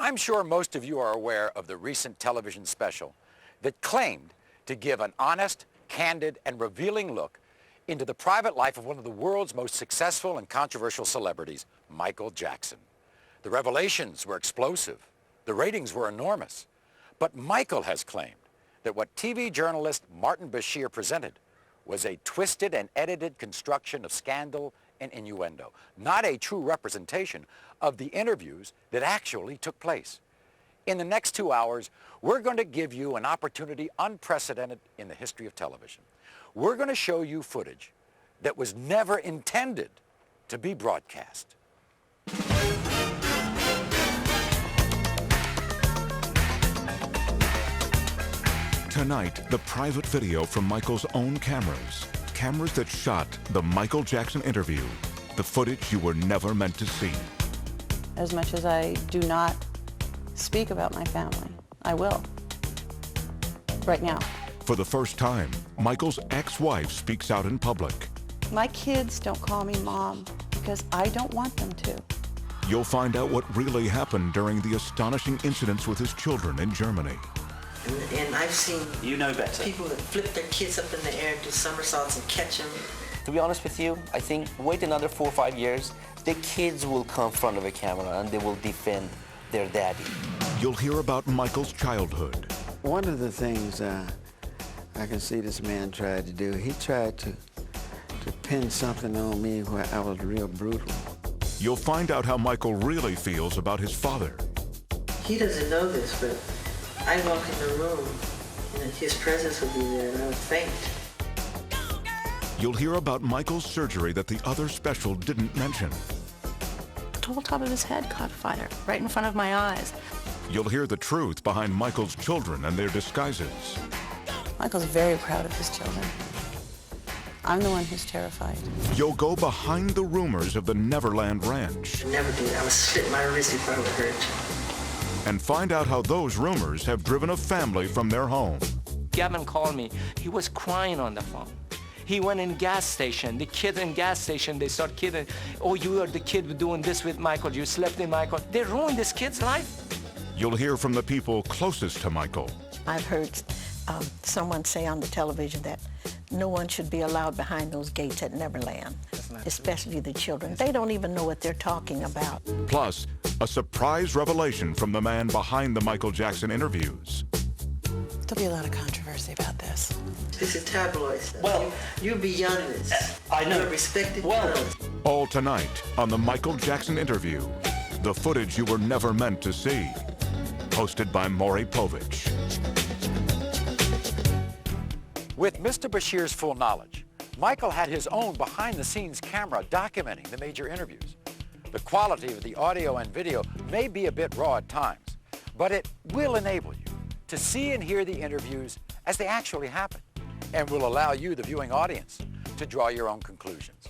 I'm sure most of you are aware of the recent television special that claimed to give an honest, candid, and revealing look into the private life of one of the world's most successful and controversial celebrities, Michael Jackson. The revelations were explosive. The ratings were enormous. But Michael has claimed that what TV journalist Martin Bashir presented was a twisted and edited construction of scandal and innuendo, not a true representation of the interviews that actually took place. In the next 2 hours, we're going to give you an opportunity unprecedented in the history of television. We're going to show you footage that was never intended to be broadcast. Tonight, the private video from Michael's own cameras. Cameras that shot the Michael Jackson interview. The footage you were never meant to see. As much as I do not speak about my family, I will. Right now. For the first time, Michael's ex-wife speaks out in public. My kids don't call me mom because I don't want them to. You'll find out what really happened during the astonishing incidents with his children in Germany. And I've seen better. People that flip their kids up in the air, do somersaults and catch them. To be honest with you, I think wait another 4 or 5 years, the kids will come in front of a camera and they will defend their daddy. You'll hear about Michael's childhood. One of the things I can see this man tried to do, he tried to pin something on me where I was real brutal. You'll find out how Michael really feels about his father. He doesn't know this, but I walk in the room and his presence would be there and I would faint. You'll hear about Michael's surgery that the other special didn't mention. The whole top of his head caught fire right in front of my eyes. You'll hear the truth behind Michael's children and their disguises. Michael's very proud of his children. I'm the one who's terrified. You'll go behind the rumors of the Neverland Ranch. I never did. I would slit my wrist if I would hurt. And find out how those rumors have driven a family from their home. Gavin called me. He was crying on the phone. He went in gas station. The kid in gas station, they start kidding. Oh, you are the kid doing this with Michael. You slept in Michael. They ruined this kid's life. You'll hear from the people closest to Michael. I've heard someone say on the television that no one should be allowed behind those gates at Neverland, especially the children. They don't even know what they're talking about. Plus, a surprise revelation from the man behind the Michael Jackson interviews. There'll be a lot of controversy about this. This is tabloid stuff. Well, you're beyond this. I know. You're a respected Well, journalist. All tonight on the Michael Jackson interview. The footage you were never meant to see. Hosted by Maury Povich. With Mr. Bashir's full knowledge, Michael had his own behind-the-scenes camera documenting the major interviews. The quality of the audio and video may be a bit raw at times, but it will enable you to see and hear the interviews as they actually happen, and will allow you, the viewing audience, to draw your own conclusions.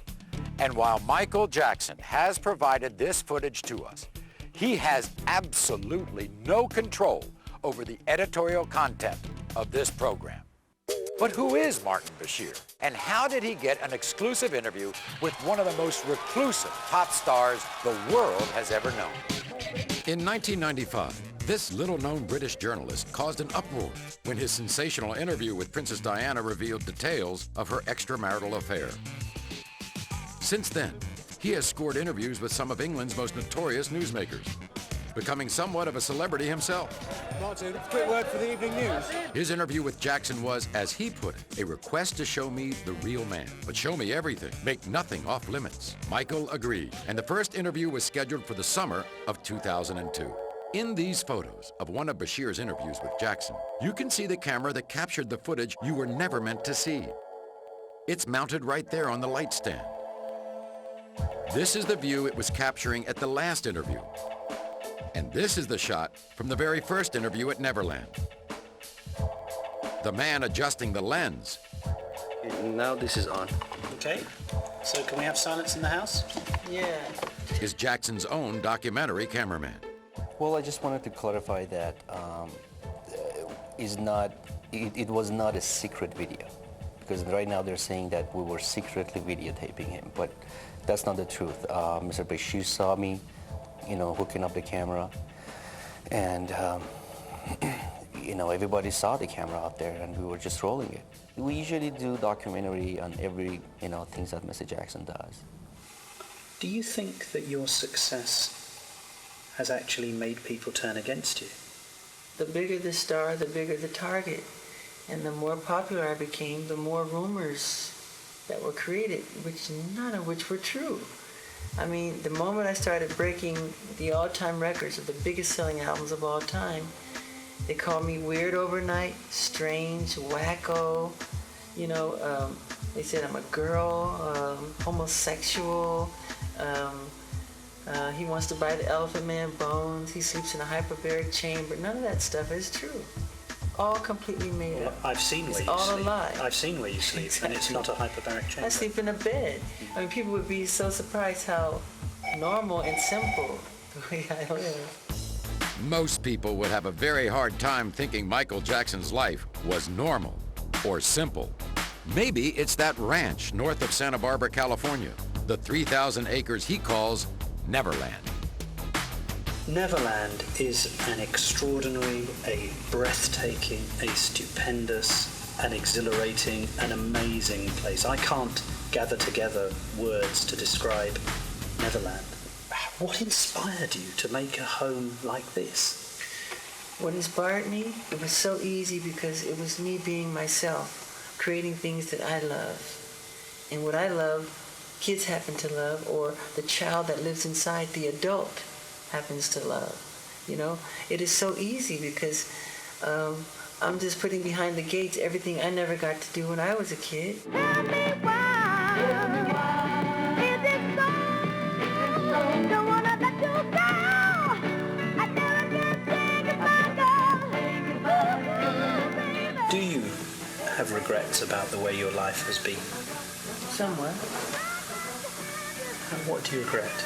And while Michael Jackson has provided this footage to us, he has absolutely no control over the editorial content of this program. But who is Martin Bashir? And how did he get an exclusive interview with one of the most reclusive pop stars the world has ever known? In 1995, this little-known British journalist caused an uproar when his sensational interview with Princess Diana revealed details of her extramarital affair. Since then, he has scored interviews with some of England's most notorious newsmakers, becoming somewhat of a celebrity himself. Martin, quick word for the evening news. His interview with Jackson was, as he put it, a request to show me the real man, but show me everything, make nothing off limits. Michael agreed, and the first interview was scheduled for the summer of 2002. In these photos of one of Bashir's interviews with Jackson, you can see the camera that captured the footage you were never meant to see. It's mounted right there on the light stand. This is the view it was capturing at the last interview. And this is the shot from the very first interview at Neverland. The man adjusting the lens. now this is on. Okay, so can we have silence in the house? Yeah. Is Jackson's own documentary cameraman. Well, I just wanted to clarify that it was not a secret video, because right now they're saying that we were secretly videotaping him, but that's not the truth. Mr. Bashir saw me, hooking up the camera, And you know, everybody saw the camera out there, and we were just rolling it. We usually do documentary on every, you know, things that Mr. Jackson does. Do you think that your success has actually made people turn against you? The bigger the star, the bigger the target. And the more popular I became, the more rumors that were created, which none of which were true. I mean, the moment I started breaking the all-time records of the biggest selling albums of all time, they called me weird overnight, strange, wacko. You know, they said I'm a girl, homosexual. He wants to buy the Elephant Man bones. He sleeps in a hyperbaric chamber. None of that stuff is true. All completely made up. I've seen where you all sleep. a lie. I've seen where you sleep, Exactly. and it's not a hyperbaric chamber. I sleep in a bed. I mean, people would be so surprised how normal and simple the way I live. Most people would have a very hard time thinking Michael Jackson's life was normal or simple. Maybe it's that ranch north of Santa Barbara, California, the 3,000 acres he calls Neverland. Neverland is an extraordinary, a breathtaking, a stupendous, an exhilarating, an amazing place. I can't gather together words to describe Neverland. What inspired you to make a home like this? What inspired me? It was so easy because it was me being myself, creating things that I love. And what I love, kids happen to love, or the child that lives inside the adult happens to love. You know, it is so easy because I'm just putting behind the gates everything I never got to do when I was a kid. Tell me why, is it so? Don't wanna let you go. I never can say goodbye, girl. Do you have regrets about the way your life has been? Somewhat. And what do you regret?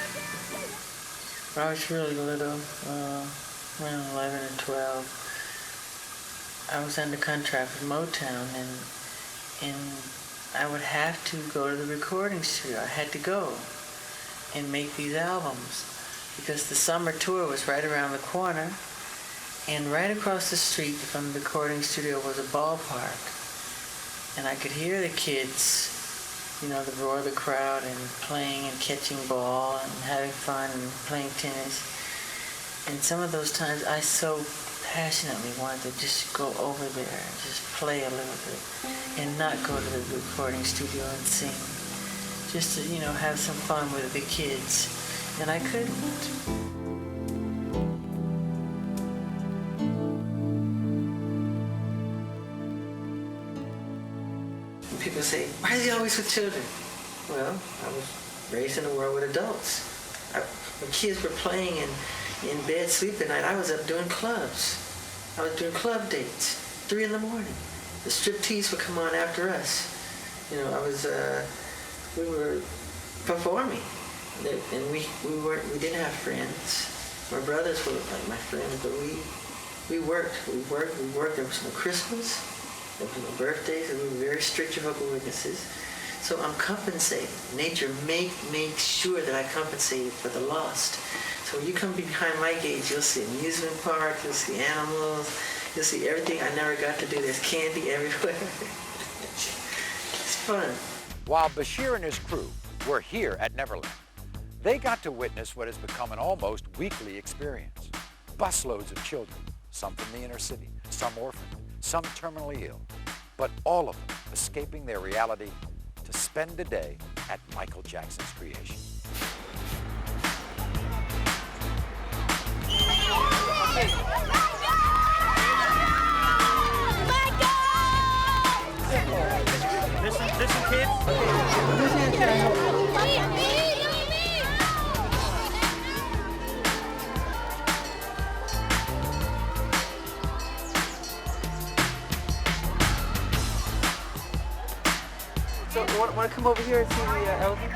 When I was really little, around 11 or 12, I was under contract with Motown, and I would have to go to the recording studio. I had to go and make these albums because the summer tour was right around the corner, and right across the street from the recording studio was a ballpark, and I could hear the kids, you know, the roar of the crowd and playing and catching ball and having fun and playing tennis. And some of those times I so passionately wanted to just go over there and just play a little bit and not go to the recording studio and sing. Just to, you know, have some fun with the kids. And I couldn't. People say, why is he always with children? Well, I was raised in a world with adults. When kids were playing in bed sleeping at night, I was up doing clubs. I was doing club dates, 3 in the morning. The striptease would come on after us. You know, we were performing. And we didn't have friends. My brothers were like my friends, but we worked. There was no Christmas. There were no birthdays, and we were very strict Jehovah's Witnesses. So I'm compensating. Nature makes sure that I compensated for the lost. So when you come behind my gates, you'll see amusement parks, you'll see animals, you'll see everything I never got to do. There's candy everywhere. It's fun. While Bashir and his crew were here at Neverland, they got to witness what has become an almost weekly experience. Busloads of children, some from the inner city, some orphaned, some terminally ill, but all of them escaping their reality to spend a day at Michael Jackson's creation. Listen, kids. So, want to come over here and see the elders?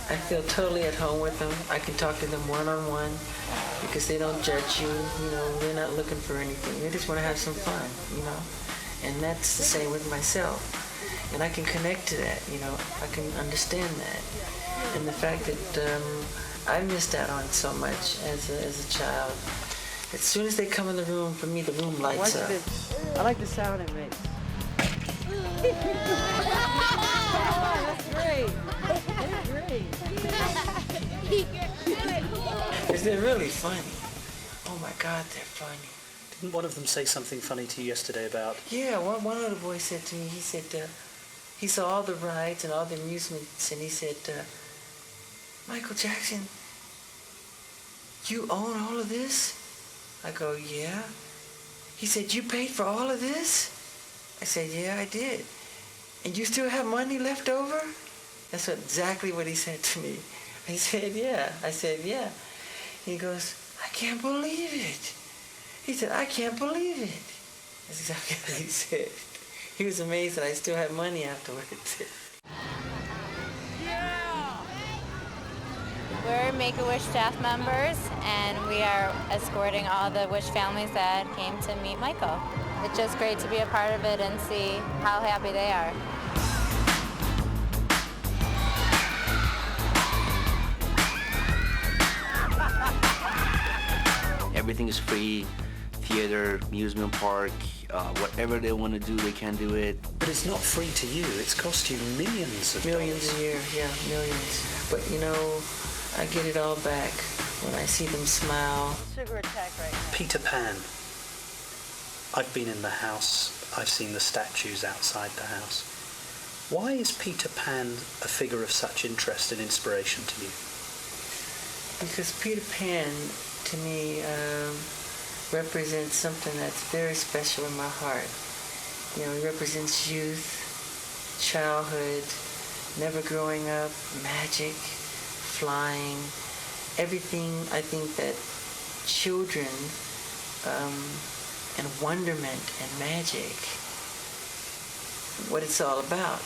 I feel totally at home with them. I can talk to them one-on-one because they don't judge you. You know, they're not looking for anything. They just want to have some fun, you know. And that's the same with myself. And I can connect to that, you know. I can understand that. And the fact that I missed out on so much as a child. As soon as they come in the room, for me, the room lights up. I like the sound it makes. That's great. That's great. Because they're really funny. Oh my God, they're funny. Didn't one of them say something funny to you yesterday about... Yeah, one of the boys said to me, he said, he saw all the rides and all the amusements, and he said, Michael Jackson, you own all of this? I go, yeah. He said, you paid for all of this? I said, yeah, I did. And you still have money left over? That's exactly what he said to me. I said, yeah. I said, yeah. He goes, I can't believe it. He said, I can't believe it. That's exactly what he said. He was amazed that I still had money afterwards. We're Make-A-Wish staff members, and we are escorting all the Wish families that came to meet Michael. It's just great to be a part of it and see how happy they are. Everything is free. Theater, amusement park, whatever they want to do, they can do it. But it's not free to you. It's cost you millions of Millions dollars. a year, yeah, millions. But you know, I get it all back when I see them smile. Sugar attack right now. Peter Pan. I've been in the house. I've seen the statues outside the house. Why is Peter Pan a figure of such interest and inspiration to you? Because Peter Pan, to me, represents something that's very special in my heart. You know, he represents youth, childhood, never growing up, magic, flying, everything I think that children and wonderment and magic, what it's all about.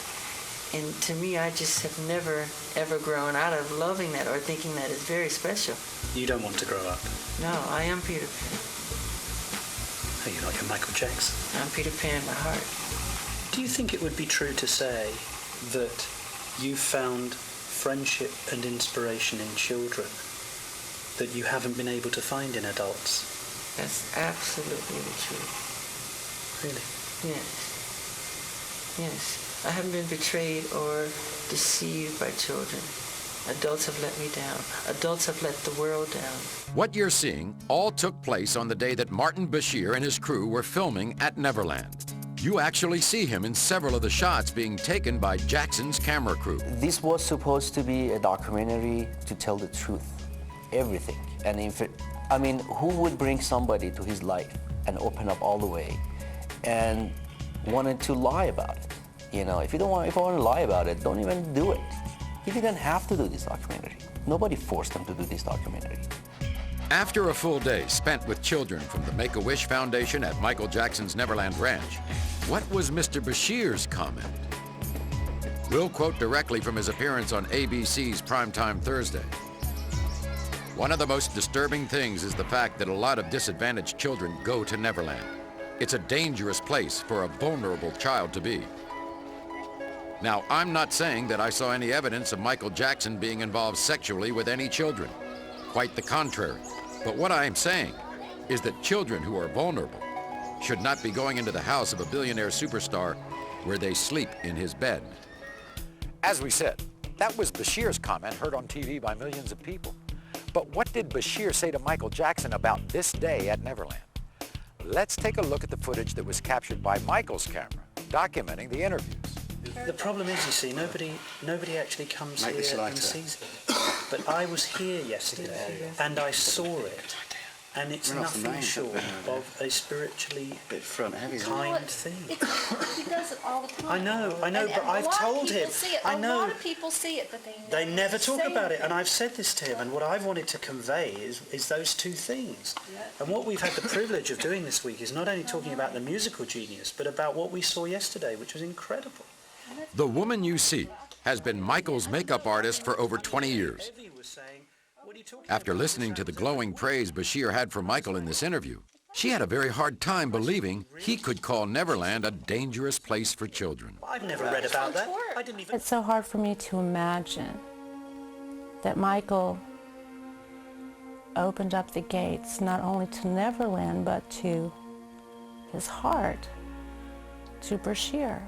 And to me, I just have never, ever grown out of loving that or thinking that is very special. You don't want to grow up. No, I am Peter Pan. Hey, you're like a Michael Jackson. I'm Peter Pan in my heart. Do you think it would be true to say that you found friendship and inspiration in children that you haven't been able to find in adults? That's absolutely the truth. Really? Yes. Yes. I haven't been betrayed or deceived by children. Adults have let me down. Adults have let the world down. What you're seeing all took place on the day that Martin Bashir and his crew were filming at Neverland. You actually see him in several of the shots being taken by Jackson's camera crew. This was supposed to be a documentary to tell the truth, everything. And who would bring somebody to his life and open up all the way and wanted to lie about it? You know, if I want to lie about it, don't even do it. You didn't have to do this documentary. Nobody forced them to do this documentary. After a full day spent with children from the Make-A-Wish Foundation at Michael Jackson's Neverland Ranch, what was Mr. Bashir's comment? We'll quote directly from his appearance on ABC's Primetime Thursday. One of the most disturbing things is the fact that a lot of disadvantaged children go to Neverland. It's a dangerous place for a vulnerable child to be. Now, I'm not saying that I saw any evidence of Michael Jackson being involved sexually with any children. Quite the contrary. But what I am saying is that children who are vulnerable should not be going into the house of a billionaire superstar where they sleep in his bed. As we said, that was Bashir's comment heard on TV by millions of people. But what did Bashir say to Michael Jackson about this day at Neverland? Let's take a look at the footage that was captured by Michael's camera, documenting the interviews. The problem is, you see, nobody actually comes here and sees it. But I was here yesterday, and I saw it, and it's nothing short of a spiritually kind thing. He does it all the time. I know, but I've told him. I know. A lot of people see it, but they never talk about it, and I've said this to him, and what I've wanted to convey is those two things. And what we've had the privilege of doing this week is not only talking about the musical genius, but about what we saw yesterday, which was incredible. The woman you see has been Michael's makeup artist for over 20 years. After listening to the glowing praise Bashir had for Michael in this interview, she had a very hard time believing he could call Neverland a dangerous place for children. I've never read about that. I didn't even... It's so hard for me to imagine that Michael opened up the gates not only to Neverland, but to his heart, to Bashir.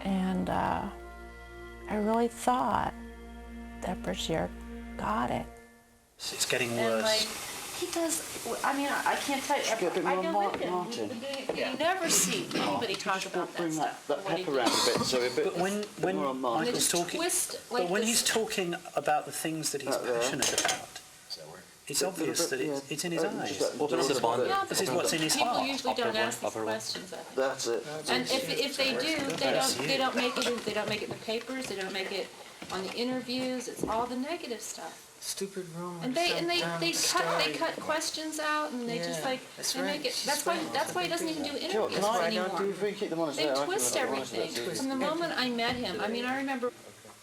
And I really thought that Bashir got it. It's getting And worse. like, he does, I mean, I can't tell you, I go with him. You never see anybody talk about that stuff. what he did. But when Michael's talking, twist, but like when this- he's talking about the things that he's passionate about, it's obvious that it's in his eyes. Yeah, This is what's in his people heart. usually don't ask these questions of him. That's it. And if they do, they don't make it in the papers, they don't make it on the interviews, it's all the negative stuff. Stupid rumor. And they cut questions out, and they just like that's they right. make it. She's That's why he doesn't even do interviews anymore. They twist everything. From the moment I met him, I mean, I remember.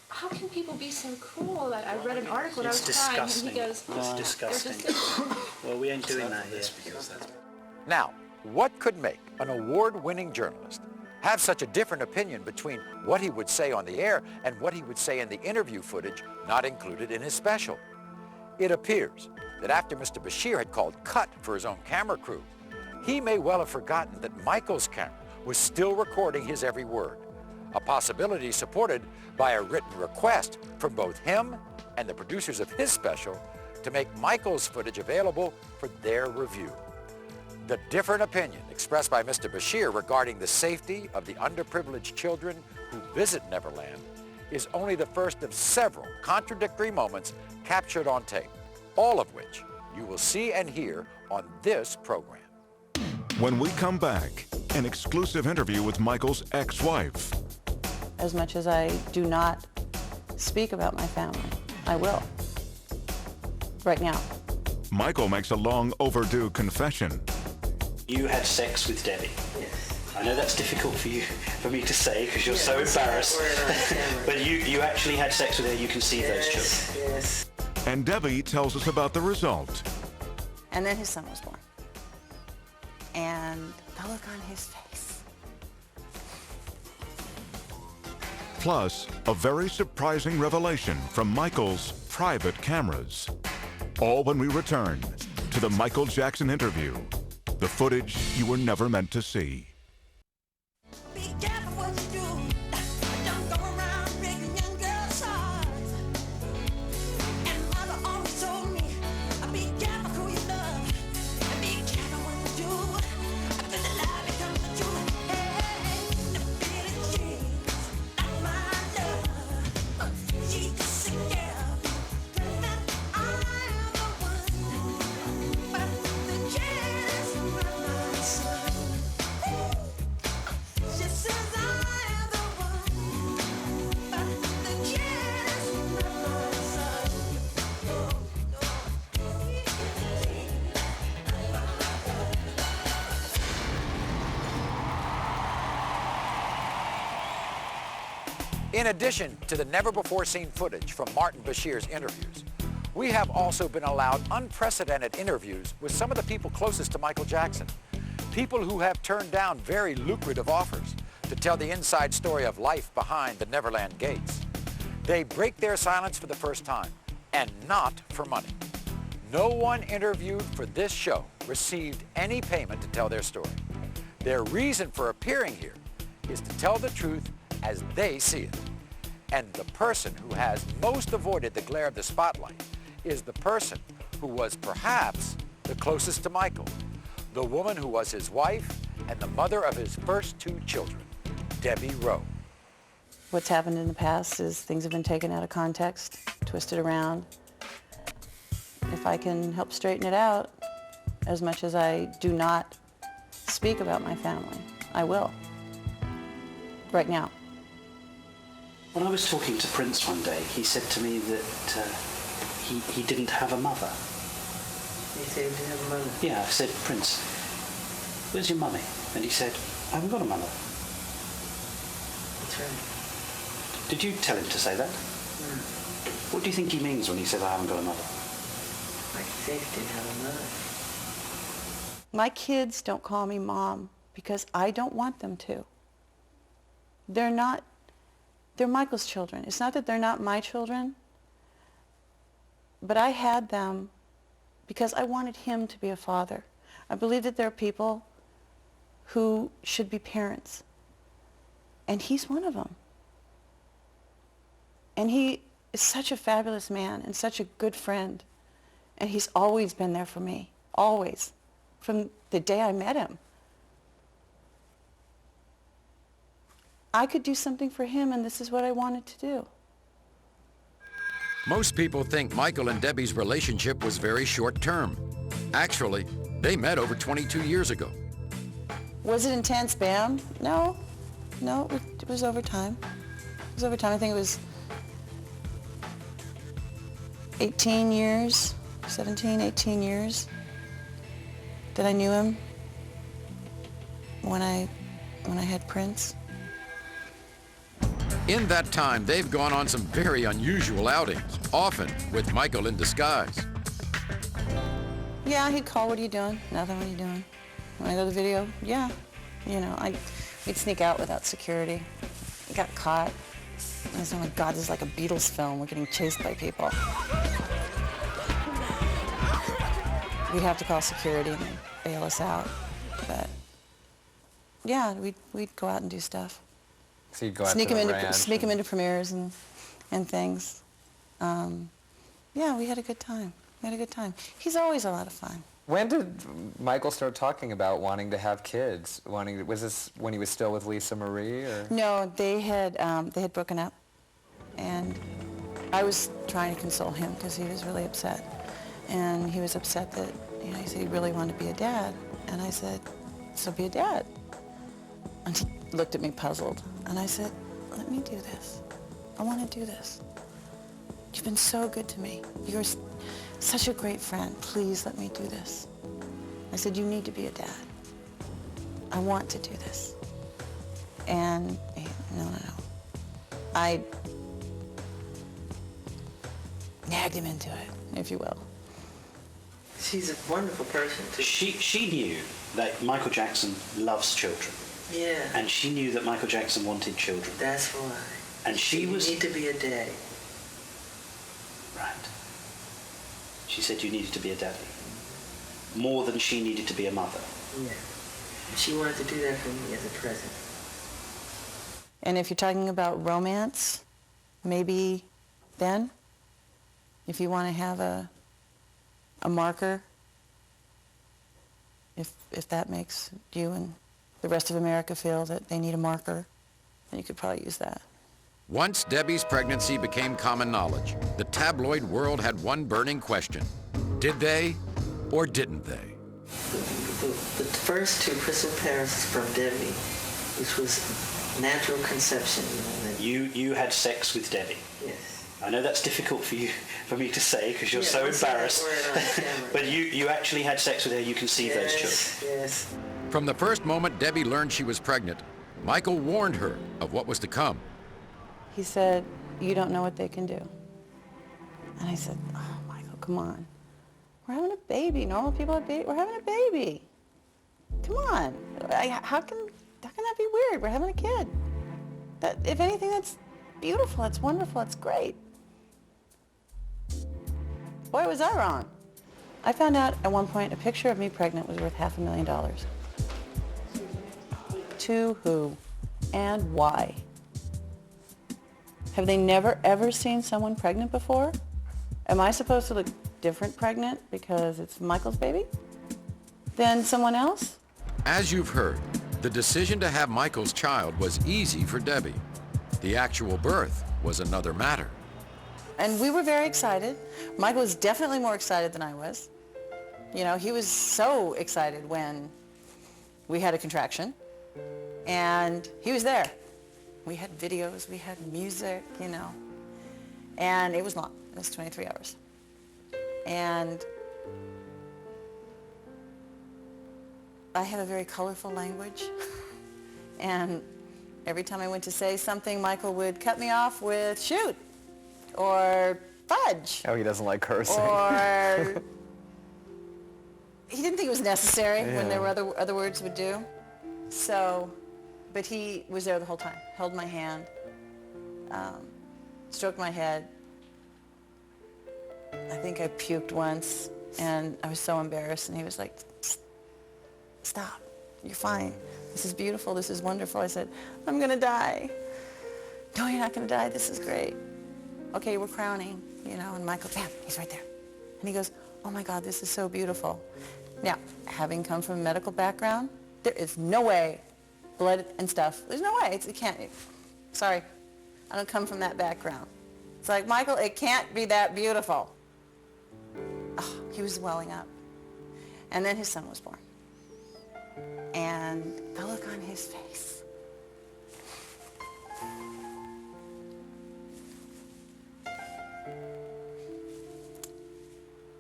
How can people be so cruel? I read an article and I was crying, and he goes, It's disgusting. Well, we ain't doing that here. Now, what could make an award-winning journalist have such a different opinion between what he would say on the air and what he would say in the interview footage not included in his special? It appears that after Mr. Bashir had called cut for his own camera crew, he may well have forgotten that Michael's camera was still recording his every word, a possibility supported by a written request from both him and the producers of his special to make Michael's footage available for their review. The different opinion expressed by Mr. Bashir regarding the safety of the underprivileged children who visit Neverland is only the first of several contradictory moments captured on tape, all of which you will see and hear on this program. When we come back, an exclusive interview with Michael's ex-wife. As much as I do not speak about my family, I will. Right now. Michael makes a long overdue confession. You had sex with Debbie. Yes. I know that's difficult for me to say because you're so embarrassed. But you actually had sex with her. You conceived those children. Yes. And Debbie tells us about the result. And then his son was born. And the look on his face. Plus, a very surprising revelation from Michael's private cameras. All when we return to the Michael Jackson interview, the footage you were never meant to see. Be careful what you do. Don't go around breaking young girls' hearts. And mother always told me, be careful who you love. And be careful what you do. After the lie becomes the truth. Hey, the feeling she's not my love. She's just a girl. That I am the one. But the kid is not my son. She says I am the one, but the kid is not my son. In addition to the never-before-seen footage from Martin Bashir's interviews, we have also been allowed unprecedented interviews with some of the people closest to Michael Jackson, people who have turned down very lucrative offers to tell the inside story of life behind the Neverland gates. They break their silence for the first time, and not for money. No one interviewed for this show received any payment to tell their story. Their reason for appearing here is to tell the truth as they see it. And the person who has most avoided the glare of the spotlight is the person who was perhaps the closest to Michael, the woman who was his wife and the mother of his first two children, Debbie Rowe. What's happened in the past is things have been taken out of context, twisted around. If I can help straighten it out, as much as I do not speak about my family, I will. Right now. When I was talking to Prince one day, he said to me that he didn't have a mother. You say you didn't have a mother? Yeah, I said, Prince, where's your mummy? And he said, I haven't got a mother. That's right. Did you tell him to say that? What do you think he means when he says, I haven't got a mother? Like he said he didn't have a mother. My kids don't call me mom because I don't want them to. They're Michael's children. It's not that they're not my children. But I had them because I wanted him to be a father. I believe that there are people who should be parents. And he's one of them. And he is such a fabulous man and such a good friend. And he's always been there for me, always, from the day I met him. I could do something for him, and this is what I wanted to do. Most people think Michael and Debbie's relationship was very short-term. Actually, they met over 22 years ago. Was it intense, bam? No. No, it was over time. It was over time. I think it was 18 years, 17, 18 years that I knew him when I had Prince. In that time, they've gone on some very unusual outings, often with Michael in disguise. Yeah, he'd call, what are you doing? Nothing, what are you doing? When I go to the video, yeah. You know, we'd sneak out without security. We got caught. I was, oh my God, this is like a Beatles film. We're getting chased by people. We'd have to call security and they'd bail us out. But yeah, we'd go out and do stuff. So you'd go out Sneak to him the into ranch sneak him into premieres and things. Yeah, we had a good time. We had a good time. He's always a lot of fun. When did Michael start talking about wanting to have kids? Was this when he was still with Lisa Marie, or? No, they had broken up, and I was trying to console him because he was really upset, and he was upset that, you know, he said he really wanted to be a dad, and I said, so be a dad. And he looked at me puzzled, and I said, let me do this. I want to do this. You've been so good to me. You're such a great friend. Please let me do this. I said, you need to be a dad. I want to do this. And he, no. I nagged him into it, if you will. She's a wonderful person, too. She knew that Michael Jackson loves children. Yeah. And she knew that Michael Jackson wanted children. That's why. And she was... You need to be a daddy. Right. She said you needed to be a daddy. More than she needed to be a mother. Yeah. She wanted to do that for me as a present. And if you're talking about romance, maybe then, if you want to have a marker, if that makes you and the rest of America feel that they need a marker, then you could probably use that. Once Debbie's pregnancy became common knowledge, the tabloid world had one burning question. Did they or didn't they? The first two, Prince of Paris from Debbie, which was natural conception. You had sex with Debbie. Yes. I know that's difficult for me to say because you're so embarrassed. But you actually had sex with her. You can see those children. Yes. From the first moment Debbie learned she was pregnant, Michael warned her of what was to come. He said, you don't know what they can do. And I said, oh, Michael, come on. We're having a baby. Normal people have babies. We're having a baby. Come on. How can that be weird? We're having a kid. That, if anything, that's beautiful. It's wonderful. It's great. Boy, was I wrong. I found out at one point a picture of me pregnant was worth $500,000. To who and why? Have they never, ever seen someone pregnant before? Am I supposed to look different pregnant because it's Michael's baby than someone else? As you've heard, the decision to have Michael's child was easy for Debbie. The actual birth was another matter. And we were very excited. Michael was definitely more excited than I was. You know, he was so excited when we had a contraction. And he was there. We had videos, we had music, you know. And it was long. It was 23 hours. And I have a very colorful language. And every time I went to say something, Michael would cut me off with shoot or fudge. Oh, he doesn't like cursing. Or he didn't think it was necessary when there were other words would do. So, but he was there the whole time, held my hand, stroked my head, I think I puked once, and I was so embarrassed, and he was like, stop, you're fine. This is beautiful, this is wonderful. I said, I'm gonna die. No, you're not gonna die, this is great. Okay, we're crowning, you know, and Michael, bam, he's right there. And he goes, oh my God, this is so beautiful. Now, having come from a medical background, there is no way, blood and stuff, there's no way, it can't, sorry, I don't come from that background. It's like, Michael, it can't be that beautiful. Oh, he was welling up. And then his son was born. And the look on his face.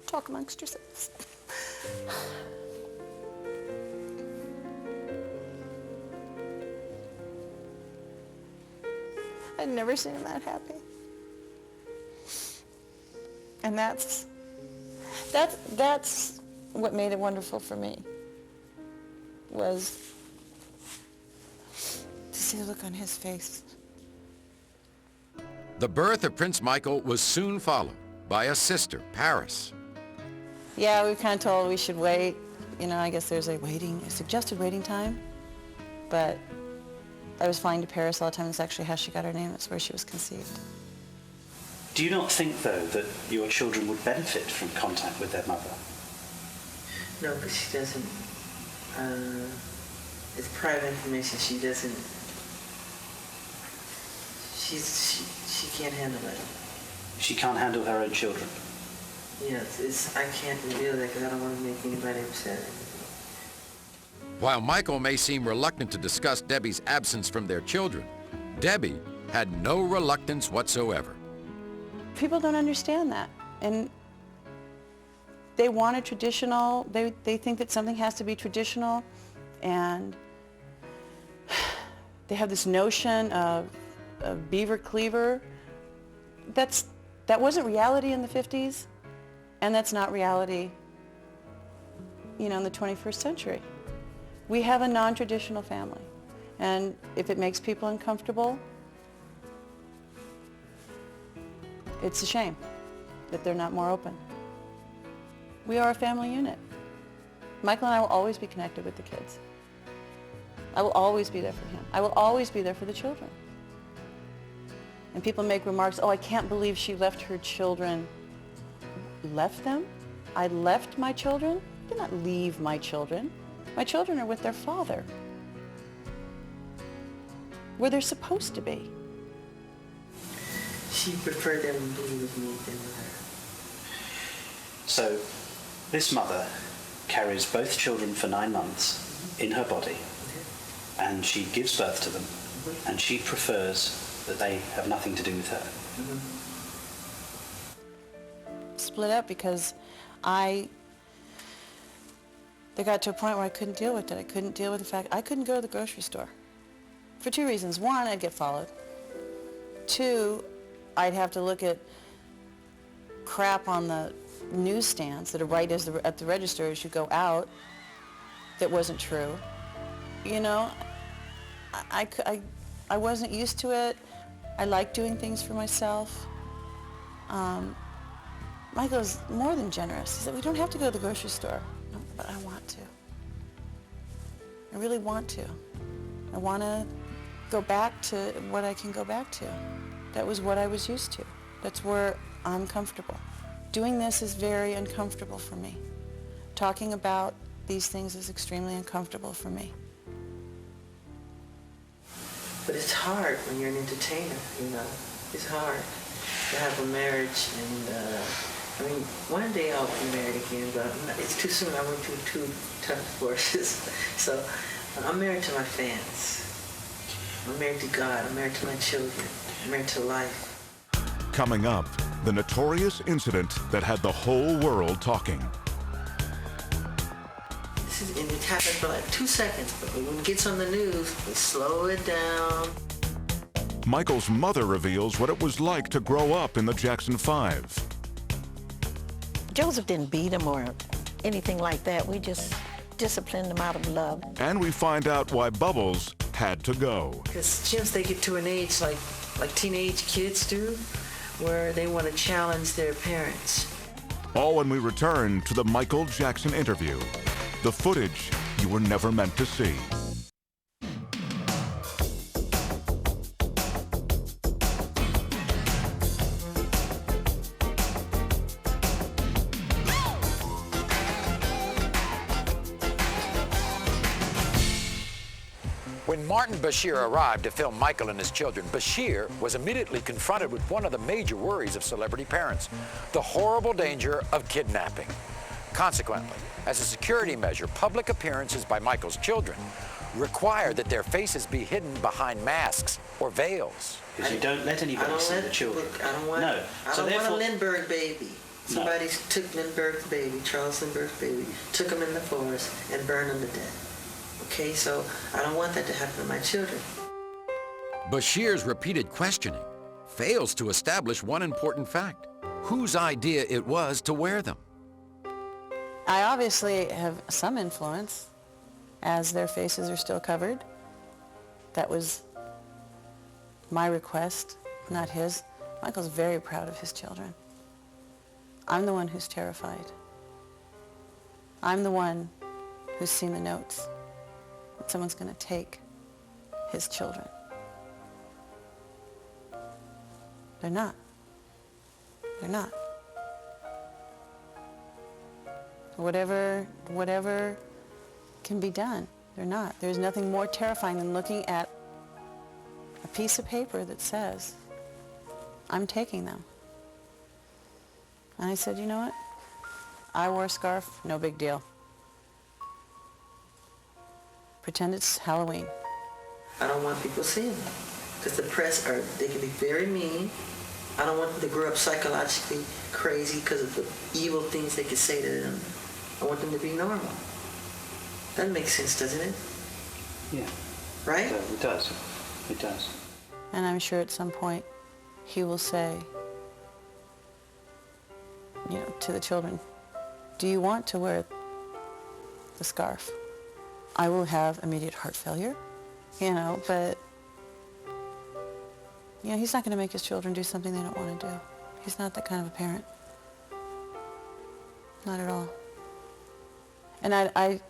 Talk amongst yourselves. I'd never seen him that happy. And that's what made it wonderful for me, was to see the look on his face. The birth of Prince Michael was soon followed by a sister, Paris. Yeah, we were kind of told we should wait. You know, I guess there's a suggested waiting time, but I was flying to Paris all the time. That's actually how she got her name. That's where she was conceived. Do you not think, though, that your children would benefit from contact with their mother? No, because she doesn't, it's private information. She doesn't, she can't handle it. She can't handle her own children? Yes, I can't reveal that because I don't want to make anybody upset. While Michael may seem reluctant to discuss Debbie's absence from their children, Debbie had no reluctance whatsoever. People don't understand that, and they want a traditional, they think that something has to be traditional, and they have this notion of beaver cleaver. That wasn't reality in the 50s, and that's not reality, you know, in the 21st century. We have a non-traditional family, and if it makes people uncomfortable, it's a shame that they're not more open. We are a family unit. Michael and I will always be connected with the kids. I will always be there for him. I will always be there for the children. And people make remarks, oh, I can't believe she left her children. Left them? I left my children? I did not leave my children. My children are with their father, where they're supposed to be. She preferred them to be with me than with her. So, this mother carries both children for 9 months in her body, and she gives birth to them, and she prefers that they have nothing to do with her. Split up because they got to a point where I couldn't deal with it. I couldn't deal with the fact I couldn't go to the grocery store. For 2 reasons. 1, I'd get followed. 2, I'd have to look at crap on the newsstands that are right at the register as you go out that wasn't true. You know, I wasn't used to it. I like doing things for myself. Michael's more than generous. He said, we don't have to go to the grocery store. No, but I want to. I really want to. I want to go back to what I can go back to. That was what I was used to. That's where I'm comfortable. Doing this is very uncomfortable for me. Talking about these things is extremely uncomfortable for me. But it's hard when you're an entertainer, you know. It's hard to have a marriage, and I mean, one day I'll be married again, but it's too soon. I went through 2 tough divorces. So I'm married to my fans. I'm married to God. I'm married to my children. I'm married to life. Coming up, the notorious incident that had the whole world talking. And it happens for like 2 seconds, but when it gets on the news, we slow it down. Michael's mother reveals what it was like to grow up in the Jackson 5. Joseph didn't beat him or anything like that. We just disciplined him out of love. And we find out why Bubbles had to go. Because since they get to an age like teenage kids do, where they want to challenge their parents. All when we return to the Michael Jackson interview. The footage you were never meant to see. When Martin Bashir arrived to film Michael and his children, Bashir was immediately confronted with one of the major worries of celebrity parents, the horrible danger of kidnapping. Consequently, as a security measure, public appearances by Michael's children required that their faces be hidden behind masks or veils. Because you don't let anybody see the children. Look, I don't want a Lindbergh baby. Somebody took Lindbergh's baby, Charles Lindbergh's baby, took him in the forest and burned him to death. Okay, so I don't want that to happen to my children. Bashir's repeated questioning fails to establish one important fact: whose idea it was to wear them. I obviously have some influence, as their faces are still covered. That was my request, not his. Michael's very proud of his children. I'm the one who's terrified. I'm the one who's seen the notes that someone's going to take his children. They're not. They're not. Whatever can be done, they're not. There's nothing more terrifying than looking at a piece of paper that says, I'm taking them. And I said, you know what? I wore a scarf, no big deal. Pretend it's Halloween. I don't want people seeing them. Because the press, they can be very mean. I don't want them to grow up psychologically crazy because of the evil things they could say to them. I want them to be normal. That makes sense, doesn't it? Yeah. Right? It does. It does. And I'm sure at some point he will say, to the children, do you want to wear the scarf? I will have immediate heart failure, but he's not going to make his children do something they don't want to do. He's not that kind of a parent. Not at all. And I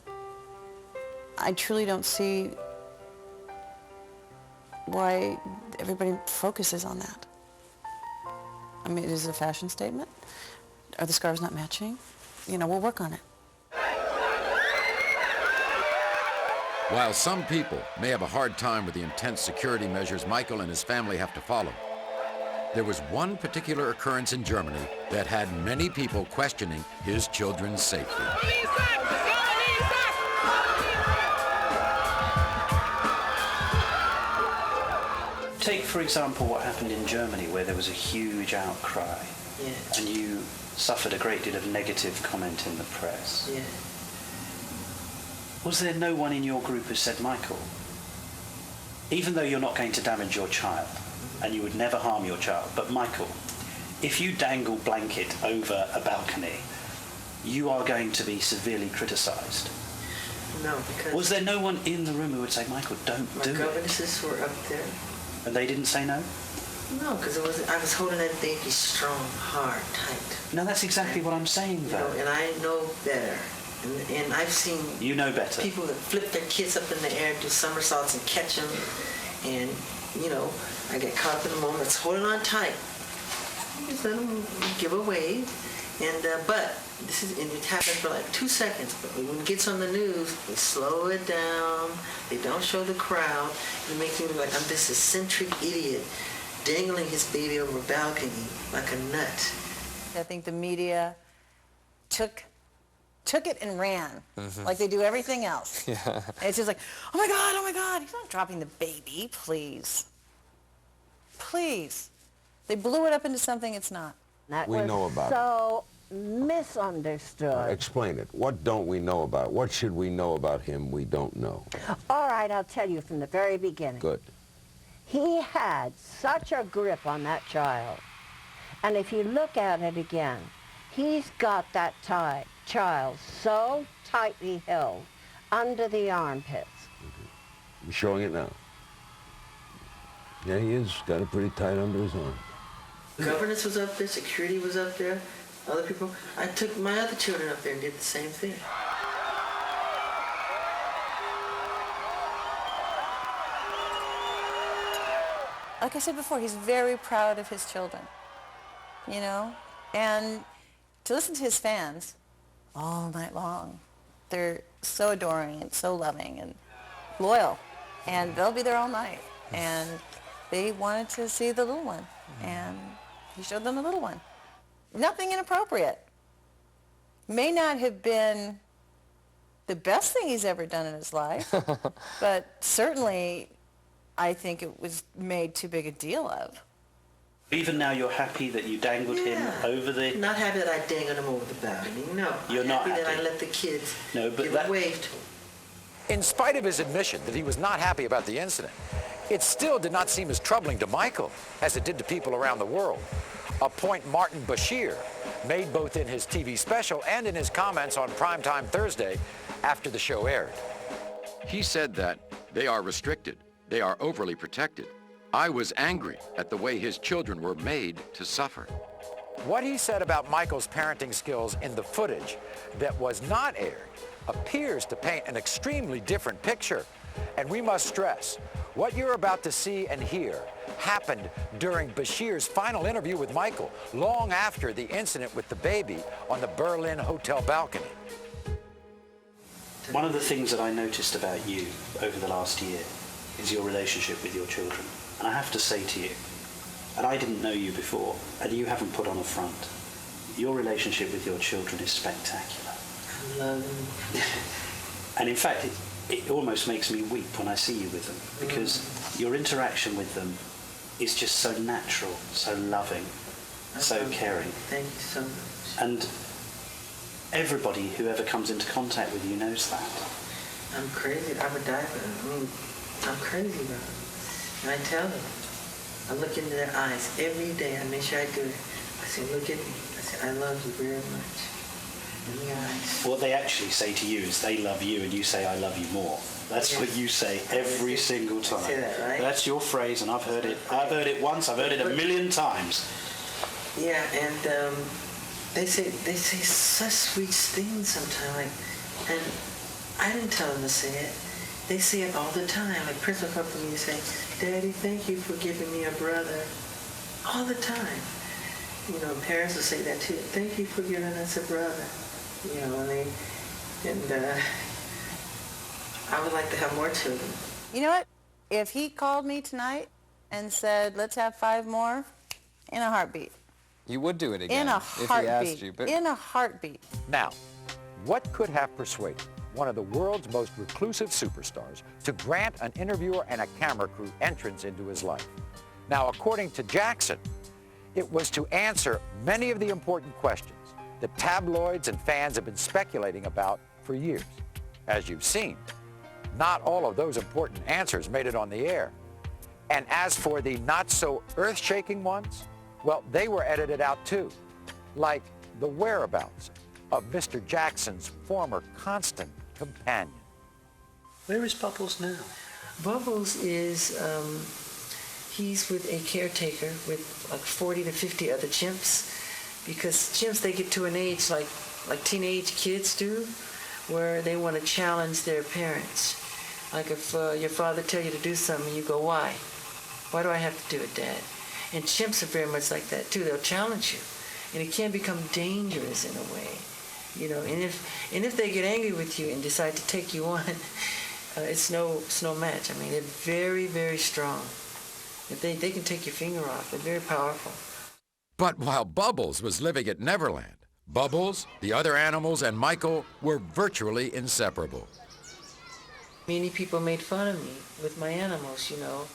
truly don't see why everybody focuses on that. I mean, it is a fashion statement. Are the scarves not matching? We'll work on it. While some people may have a hard time with the intense security measures Michael and his family have to follow, there was one particular occurrence in Germany that had many people questioning his children's safety. Take, for example, what happened in Germany, where there was a huge outcry, and you suffered a great deal of negative comment in the press. Yeah. Was there no one in your group who said, Michael, even though you're not going to damage your child, and you would never harm your child, but Michael, if you dangle blanket over a balcony, you are going to be severely criticised? No, because... Was there no one in the room who would say, Michael, don't do it? My governesses were up there. And they didn't say no? No, because I was holding that baby strong, hard, tight. No, that's exactly what I'm saying, though. And I know better. And I've seen people that flip their kids up in the air, do somersaults and catch them. And, I get caught up in the moment. It's holding on tight. Just let them give a wave. But it happens for like 2 seconds. But when it gets on the news, they slow it down. They don't show the crowd. It makes me look like I'm this eccentric idiot dangling his baby over a balcony like a nut. I think the media took it and ran, like they do everything else. Yeah. And it's just like, oh my God, he's not dropping the baby, please. Please. They blew it up into something it's not. That we know about so misunderstood. Explain it. What don't we know about it? What should we know about him we don't know? All right, I'll tell you from the very beginning. Good. He had such a grip on that child. And if you look at it again, he's got that child so tightly held under the armpits. You're showing it now. Yeah, he is got it pretty tight under his arm. Governance was up there, security was up there. Other people, I took my other children up there and did the same thing. Like I said before, he's very proud of his children, you know? And to listen to his fans all night long, they're so adoring and so loving and loyal, and they'll be there all night. And they wanted to see the little one, and he showed them the little one. Nothing inappropriate. May not have been the best thing he's ever done in his life, but certainly I think it was made too big a deal of. Even now you're happy that you dangled him over the... Not happy that I dangled him over the balcony, no. You're not happy happy that I let the kids No, but give that... a wave to him. In spite of his admission that he was not happy about the incident, it still did not seem as troubling to Michael as it did to people around the world. A point Martin Bashir made both in his TV special and in his comments on Primetime Thursday after the show aired. He said that they are restricted, they are overly protected. I was angry at the way his children were made to suffer. What he said about Michael's parenting skills in the footage that was not aired appears to paint an extremely different picture. And we must stress, what you're about to see and hear happened during Bashir's final interview with Michael, long after the incident with the baby on the Berlin hotel balcony. One of the things that I noticed about you over the last year is your relationship with your children. And I have to say to you, and I didn't know you before, and you haven't put on a front, your relationship with your children is spectacular. I love them. And in fact, it almost makes me weep when I see you with them, because your interaction with them is just so natural, so loving, so caring. Thank you so much. And everybody who ever comes into contact with you knows that. I'm crazy. I would die for them. I mean, I'm crazy about them. And I tell them. I look into their eyes every day. I make sure I do it. I say, look at me. I say, I love you very much. In the eyes. What they actually say to you is they love you and you say, I love you more. That's what you say every single time. Say that, right? That's your phrase, and I've heard it. I've heard it once. I've heard it a million times. Yeah, and they say such sweet things sometimes. Like, and I didn't tell them to say it. They say it all the time. Like Prince will come to me and say, Daddy, thank you for giving me a brother. All the time. You know, parents will say that too. Thank you for giving us a brother. You know, and I would like to have more children. You know what? If he called me tonight and said, let's have 5 more, in a heartbeat. You would do it again In a if heartbeat. he asked you. But in a heartbeat. Now, what could have persuaded one of the world's most reclusive superstars to grant an interviewer and a camera crew entrance into his life? Now, according to Jackson, it was to answer many of the important questions that tabloids and fans have been speculating about for years. As you've seen, not all of those important answers made it on the air. And as for the not-so-earth-shaking ones, well, they were edited out too, like the whereabouts of Mr. Jackson's former constant companion. Where is Bubbles now? Bubbles is, he's with a caretaker with like 40 to 50 other chimps, because chimps, they get to an age like teenage kids do, where they want to challenge their parents. Like if your father tells you to do something, you go, why? Why do I have to do it, Dad? And chimps are very much like that too. They'll challenge you, and it can become dangerous in a way, you know. And if they get angry with you and decide to take you on, it's no match. I mean, they're very, very strong. If they can take your finger off, they're very powerful. But while Bubbles was living at Neverland, Bubbles, the other animals, and Michael were virtually inseparable. Many people made fun of me with my animals, you know.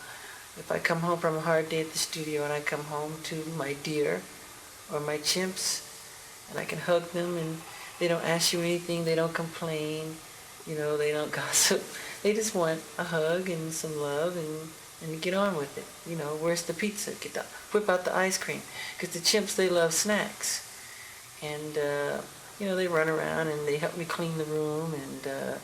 If I come home from a hard day at the studio and I come home to my deer or my chimps, and I can hug them and they don't ask you anything, they don't complain, you know, they don't gossip. They just want a hug and some love and get on with it. You know, where's the pizza? Whip out the ice cream. Because the chimps, they love snacks. And, you know, they run around and they help me clean the room and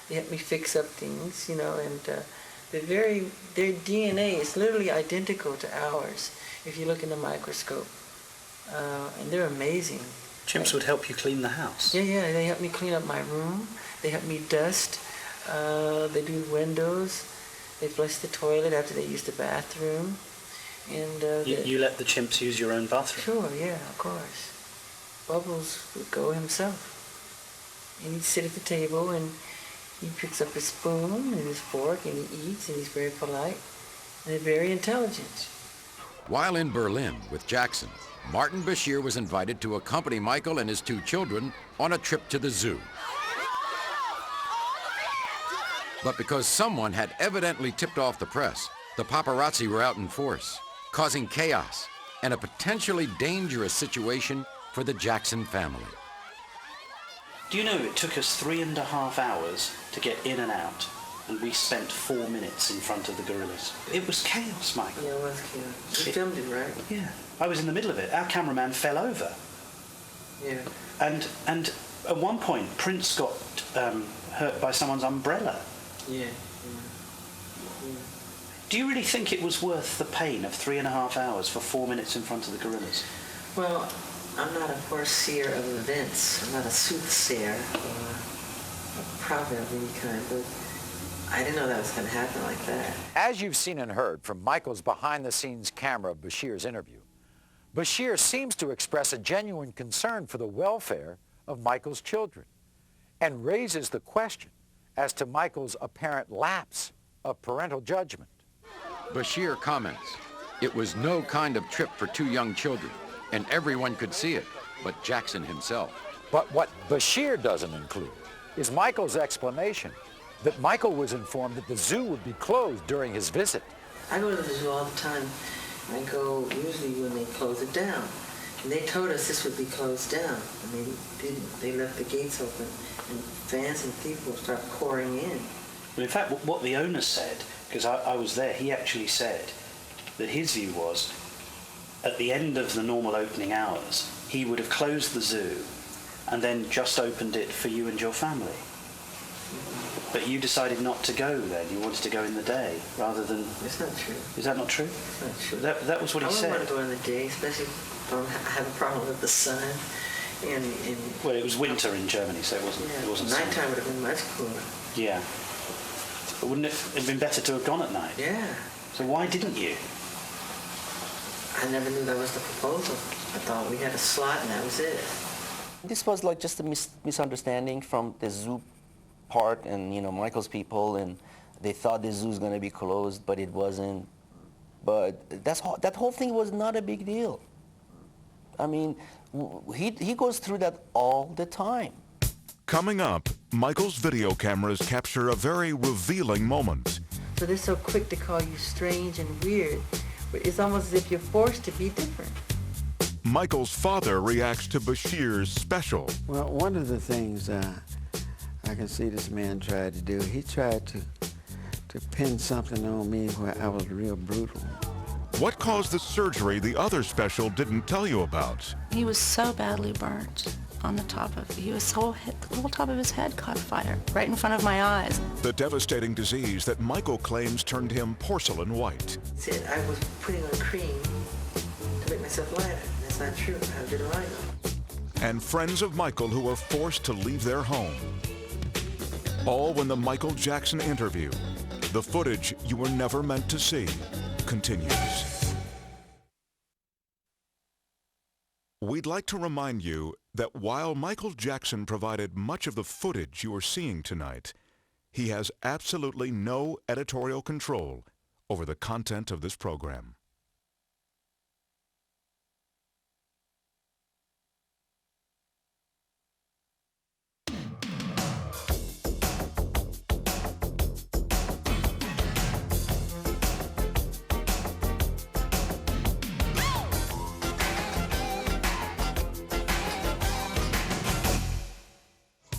they help me fix up things, you know, and their DNA is literally identical to ours if you look in the microscope. And they're amazing. Chimps would help you clean the house? Yeah, they help me clean up my room. They help me dust. They do the windows. They flush the toilet after they use the bathroom. And you let the chimps use your own bathroom? Sure, yeah, of course. Bubbles would go himself. And he'd sit at the table and he picks up his spoon and his fork and he eats, and he's very polite and very intelligent. While in Berlin with Jackson, Martin Bashir was invited to accompany Michael and his 2 children on a trip to the zoo. But because someone had evidently tipped off the press, the paparazzi were out in force, causing chaos and a potentially dangerous situation for the Jackson family. Do you know it took us 3.5 hours to get in and out, and we spent 4 minutes in front of the gorillas? It was chaos, Michael. Yeah, it was chaos. You filmed it, right? Yeah. I was in the middle of it. Our cameraman fell over. Yeah. And at one point, Prince got hurt by someone's umbrella. Yeah. Do you really think it was worth the pain of 3.5 hours for 4 minutes in front of the gorillas? Well, I'm not a foreseer of events. I'm not a soothsayer or a prophet of any kind, but I didn't know that was going to happen like that. As you've seen and heard from Michael's behind-the-scenes camera of Bashir's interview, Bashir seems to express a genuine concern for the welfare of Michael's children and raises the question as to Michael's apparent lapse of parental judgment. Bashir comments, "It was no kind of trip for 2 young children, and everyone could see it, but Jackson himself." But what Bashir doesn't include is Michael's explanation that Michael was informed that the zoo would be closed during his visit. I go to the zoo all the time. I go usually when they close it down. And they told us this would be closed down, and they didn't. They left the gates open, and fans and people start pouring in. Well, in fact, what the owner said, because I was there, he actually said that his view was, at the end of the normal opening hours, he would have closed the zoo and then just opened it for you and your family. But you decided not to go then. You wanted to go in the day rather than... It's not true. Is that not true? It's not true. That was what he said. I wouldn't want to go in the day, especially if I don't have a problem with the sun. And well, it was winter in Germany, so it wasn't. Yeah, it wasn't. Nighttime summer. would have been much cooler. Yeah. But wouldn't it have been better to have gone at night? Yeah. So why didn't you? I never knew that was the proposal. I thought we had a slot and that was it. This was like just a misunderstanding from the zoo part and, Michael's people, and they thought the zoo's going to be closed, but it wasn't. But that whole thing was not a big deal. I mean, he goes through that all the time. Coming up, Michael's video cameras capture a very revealing moment. So they're so quick to call you strange and weird. It's almost as if you're forced to be different. Michael's father reacts to Bashir's special. Well, one of the things I can see this man tried to do, he tried to pin something on me where I was real brutal. What caused the surgery the other special didn't tell you about? He was so badly burnt on the top of, the whole top of his head caught fire right in front of my eyes. The devastating disease that Michael claims turned him porcelain white. Said I was putting on cream to make myself lighter. That's not true. I didn't like it. And friends of Michael who were forced to leave their home. All when the Michael Jackson interview, the footage you were never meant to see, continues. We'd like to remind you that while Michael Jackson provided much of the footage you are seeing tonight, he has absolutely no editorial control over the content of this program.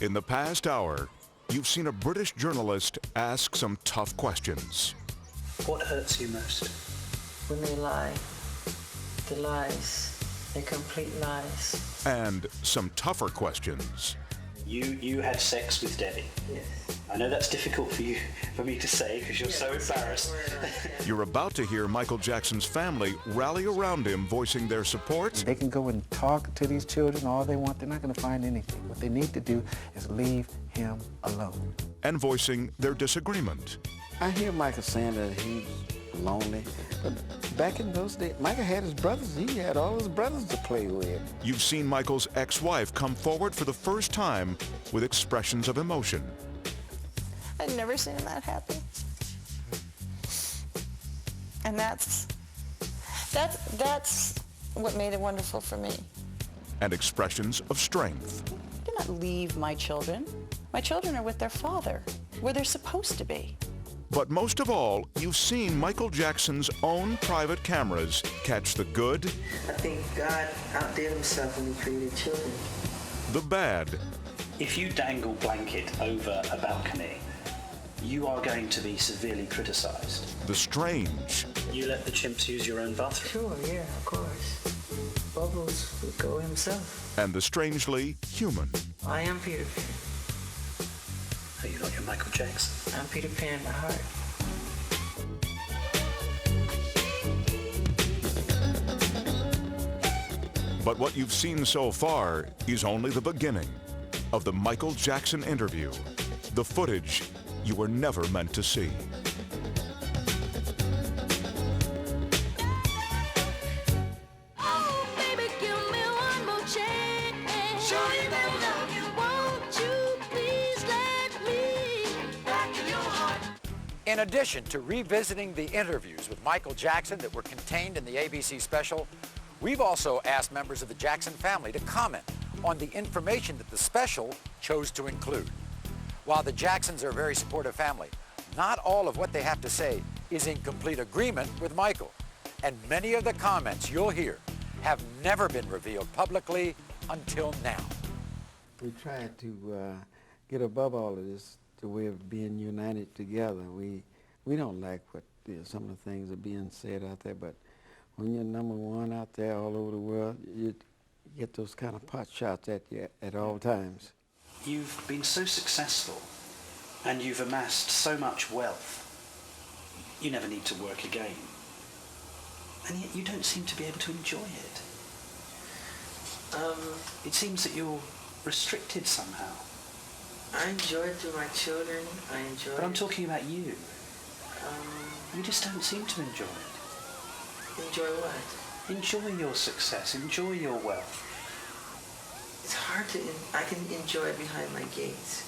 In the past hour, you've seen a British journalist ask some tough questions. What hurts you most? When they lie. The lies. They're complete lies. And some tougher questions. You had sex with Debbie. Yes. I know that's difficult for me to say because you're so embarrassed. You're about to hear Michael Jackson's family rally around him, voicing their support. They can go and talk to these children all they want. They're not going to find anything. What they need to do is leave him alone. And voicing their disagreement. I hear Michael saying that he's lonely, but back in those days, Michael had his brothers. He had all his brothers to play with. You've seen Michael's ex-wife come forward for the first time with expressions of emotion. I'd never seen him that happy. And that's what made it wonderful for me. And expressions of strength. I do not leave my children. My children are with their father, where they're supposed to be. But most of all, you've seen Michael Jackson's own private cameras catch the good, I think God outdid himself when he created children. the bad, If you dangle blanket over a balcony, you are going to be severely criticized. the strange, You let the chimps use your own bathroom. Sure, yeah, of course. Bubbles would go himself. and the strangely human. I am Peter Pan. Are you not your Michael Jackson? I'm Peter Pan by heart. But what you've seen so far is only the beginning of the Michael Jackson interview, the footage you were never meant to see. Oh, baby, give me one more chance. Show you that love you. Won't you please let me back in your heart? In addition to revisiting the interviews with Michael Jackson that were contained in the ABC special, we've also asked members of the Jackson family to comment on the information that the special chose to include. While the Jacksons are a very supportive family, not all of what they have to say is in complete agreement with Michael. And many of the comments you'll hear have never been revealed publicly until now. We tried to get above all of this, the way of being united together. We don't like what some of the things are being said out there, but when you're number one out there all over the world, you get those kind of pot shots at you at all times. You've been so successful and you've amassed so much wealth. You never need to work again. And yet you don't seem to be able to enjoy it. It seems that you're restricted somehow. I enjoy it through my children. I enjoy But I'm it. talking about you. You just don't seem to enjoy it. Enjoy what? Enjoy your success. Enjoy your wealth. It's hard to, I can enjoy it behind my gates,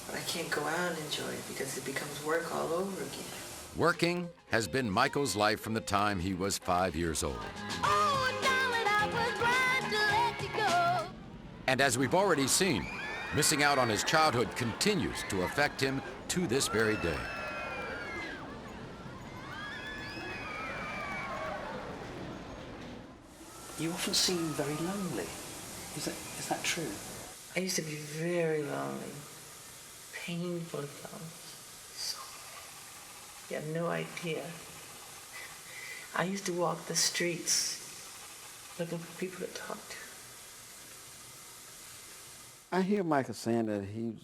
but I can't go out and enjoy it because it becomes work all over again. Working has been Michael's life from the time he was 5 years old. Oh, darling, I was glad to let you go. And as we've already seen, missing out on his childhood continues to affect him to this very day. You often seem very lonely. Is that true? I used to be very lonely, painfully lonely. So, you have no idea. I used to walk the streets looking for people to talk to. I hear Michael saying that he's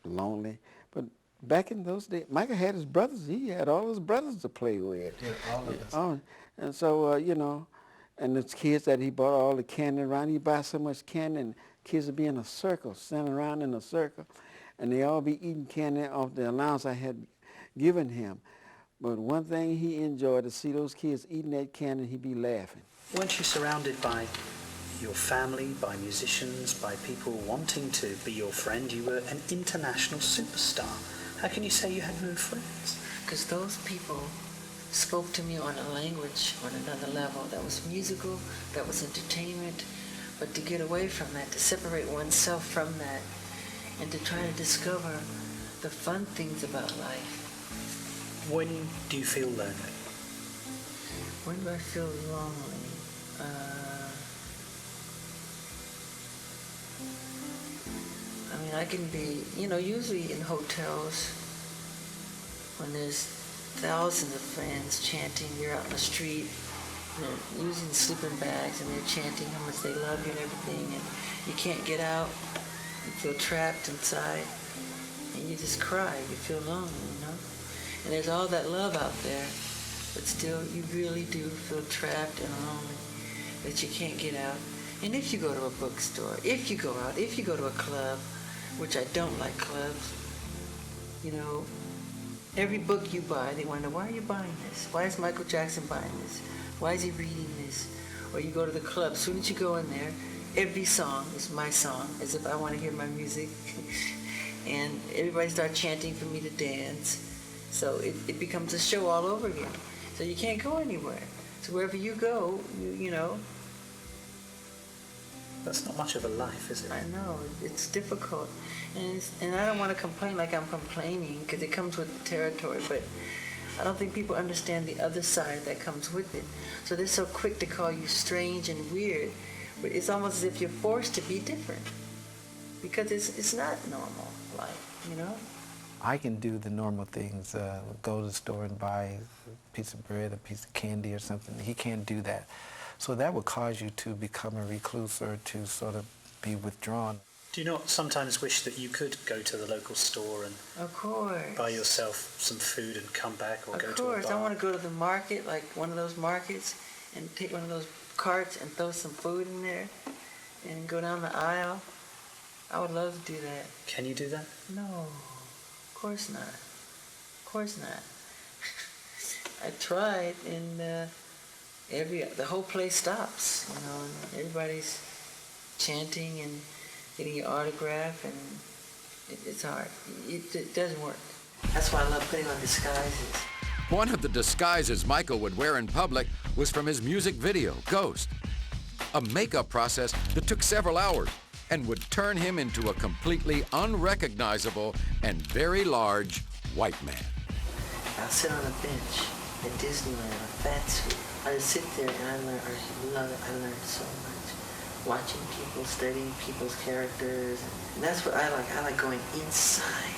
lonely, but back in those days, Michael had his brothers. He had all his brothers to play with. Yeah, all of us. Oh, and so, and the kids that he bought all the candy around, he buy so much candy, and kids would be in a circle, standing around in a circle, and they all be eating candy off the allowance I had given him. But one thing he enjoyed, to see those kids eating that candy, he'd be laughing. Weren't you surrounded by your family, by musicians, by people wanting to be your friend? You were an international superstar. How can you say you had no friends? Because those people spoke to me on a language on another level that was musical, that was entertainment, but to get away from that, to separate oneself from that, and to try to discover the fun things about life. When do you feel lonely? When do I feel lonely? I can be, usually in hotels when there's thousands of friends chanting, you're out in the street, they're using sleeping bags and they're chanting how much they love you and everything, and you can't get out, you feel trapped inside. and you just cry. You feel lonely, you know? And there's all that love out there, but still you really do feel trapped and lonely that you can't get out. And if you go to a bookstore, if you go out, if you go to a club, which I don't like clubs, you know, every book you buy, they wonder, why are you buying this? Why is Michael Jackson buying this? Why is he reading this? Or you go to the club, as soon as you go in there, every song is my song, as if I want to hear my music. And everybody starts chanting for me to dance. So it becomes a show all over again. So you can't go anywhere. So wherever you go, you know. That's not much of a life, is it? I know, it's difficult. And I don't want to complain like I'm complaining, because it comes with the territory, but I don't think people understand the other side that comes with it. So they're so quick to call you strange and weird, but it's almost as if you're forced to be different, because it's not normal life, you know? I can do the normal things, go to the store and buy a piece of bread, a piece of candy or something. He can't do that. So that would cause you to become a recluse or to sort of be withdrawn. Do you not sometimes wish that you could go to the local store and of course buy yourself some food and come back, or go to a bar? Of course, I want to go to the market, like one of those markets, and take one of those carts and throw some food in there and go down the aisle. I would love to do that. Can you do that? No, of course not. Of course not. I tried, and the whole place stops, you know, and everybody's chanting and getting your autograph, and it's hard. It doesn't work. That's why I love putting on disguises. One of the disguises Michael would wear in public was from his music video, Ghost. A makeup process that took several hours and would turn him into a completely unrecognizable and very large white man. I'll sit on a bench at Disneyland, a fat suit. I just sit there and I love it. I learned so much. Watching people, studying people's characters. And that's what I like. I like going inside.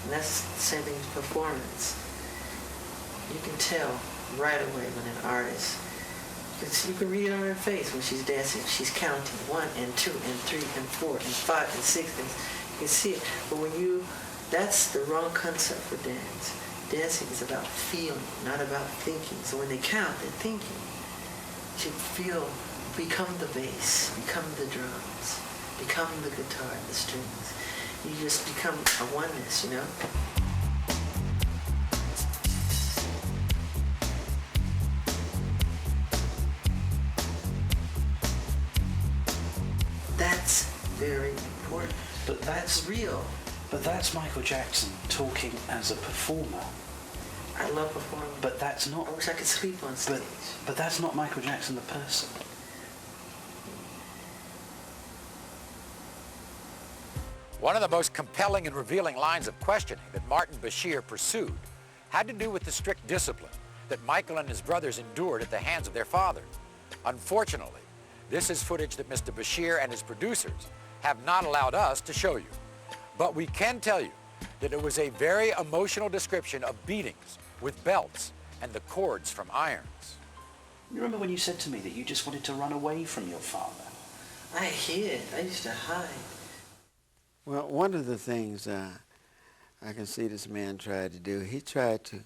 And that's the same thing with performance. You can tell right away when an artist, you can read it on her face when she's dancing. She's counting 1 and 2 and 3 and 4 and 5 and 6 things. You can see it. But that's the wrong concept for dance. Dancing is about feeling, not about thinking. So when they count, they're thinking. You feel, become the bass, become the drums, become the guitar, the strings. You just become a oneness, you know? That's very important. But that's real. But that's Michael Jackson talking as a performer. I love performing. But that's not... I wish I could sleep on stage. But that's not Michael Jackson the person. One of the most compelling and revealing lines of questioning that Martin Bashir pursued had to do with the strict discipline that Michael and his brothers endured at the hands of their father. Unfortunately, this is footage that Mr. Bashir and his producers have not allowed us to show you. But we can tell you that it was a very emotional description of beatings with belts and the cords from irons. You remember when you said to me that you just wanted to run away from your father? I hid. I used to hide. Well, one of the things I can see this man tried to do, he tried to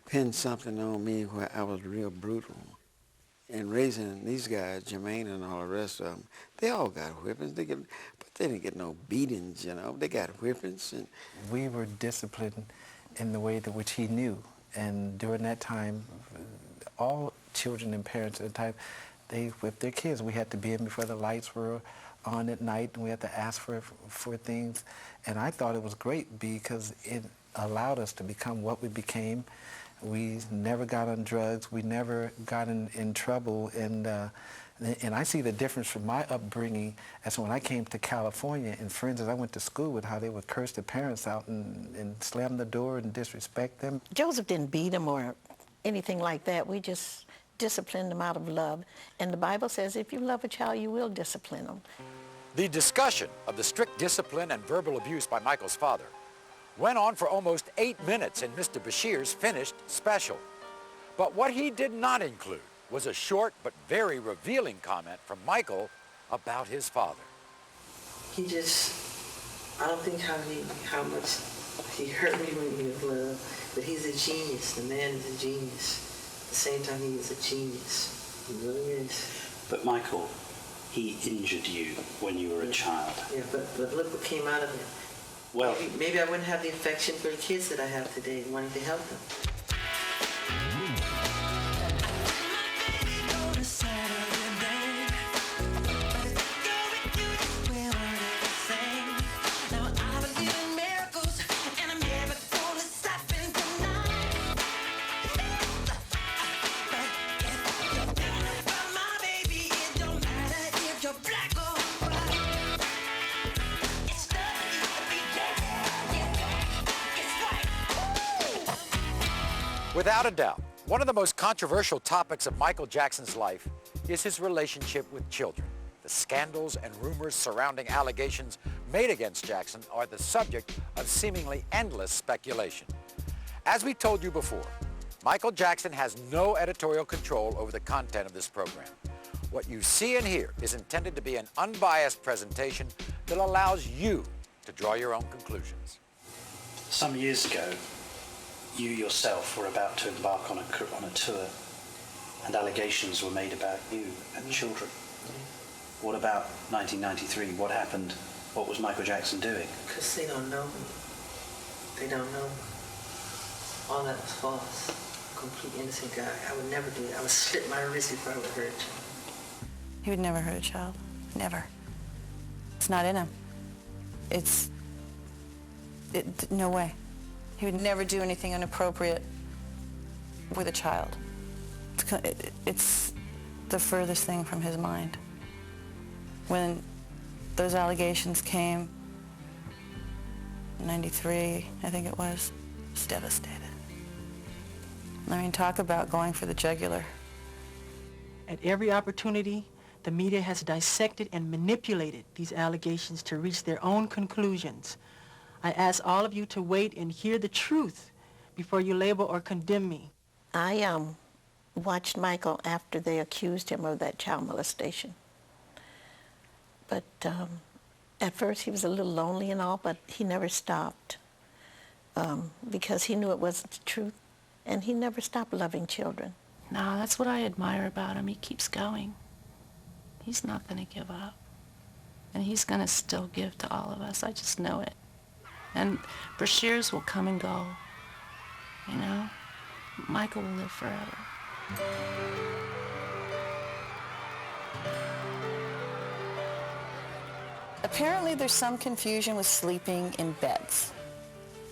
pin something on me where I was real brutal. And raising these guys, Jermaine and all the rest of them, they all got whippings. But they didn't get no beatings, you know. They got whippings. And we were disciplined in the way that which he knew. And during that time, all children and parents at the time, they whipped their kids. We had to be in before the lights were on at night, and we had to ask for things. And I thought it was great because it allowed us to become what we became. We never got on drugs. We never got in trouble. And I see the difference from my upbringing as when I came to California, and friends that I went to school with, how they would curse their parents out and slam the door and disrespect them. Joseph didn't beat him or anything like that. We just disciplined him out of love. And the Bible says if you love a child, you will discipline them. The discussion of the strict discipline and verbal abuse by Michael's father went on for almost 8 minutes in Mr. Bashir's finished special. But what he did not include was a short but very revealing comment from Michael about his father. He just I don't think how much he hurt me when he was little, but he's a genius. The man is a genius. At the same time, he is a genius. He really is. But Michael, he injured you when you were a child. Yeah, but look what came out of it. Well, maybe I wouldn't have the affection for the kids that I have today, wanting to help them. Without a doubt, one of the most controversial topics of Michael Jackson's life is his relationship with children. The scandals and rumors surrounding allegations made against Jackson are the subject of seemingly endless speculation. As we told you before, Michael Jackson has no editorial control over the content of this program. What you see and hear is intended to be an unbiased presentation that allows you to draw your own conclusions. some years ago, you yourself were about to embark on a tour, and allegations were made about you and children. What about 1993? What happened? What was Michael Jackson doing? Because they don't know me. They don't know me. All that was false. Complete innocent guy. I would never do it. I would slit my wrist before I would hurt a child. He would never hurt a child. Never. It's not in him. No way. He would never do anything inappropriate with a child. It's the furthest thing from his mind. When those allegations came, 93, I think it was devastated. I mean, talk about going for the jugular. At every opportunity, the media has dissected and manipulated these allegations to reach their own conclusions. I ask all of you to wait and hear the truth before you label or condemn me. I watched Michael after they accused him of that child molestation. But at first he was a little lonely and all, but he never stopped because he knew it wasn't the truth, and he never stopped loving children. No, that's what I admire about him. He keeps going. He's not going to give up. And he's going to still give to all of us. I just know it. And Bashirs will come and go. You know? Michael will live forever. Apparently there's some confusion with sleeping in beds.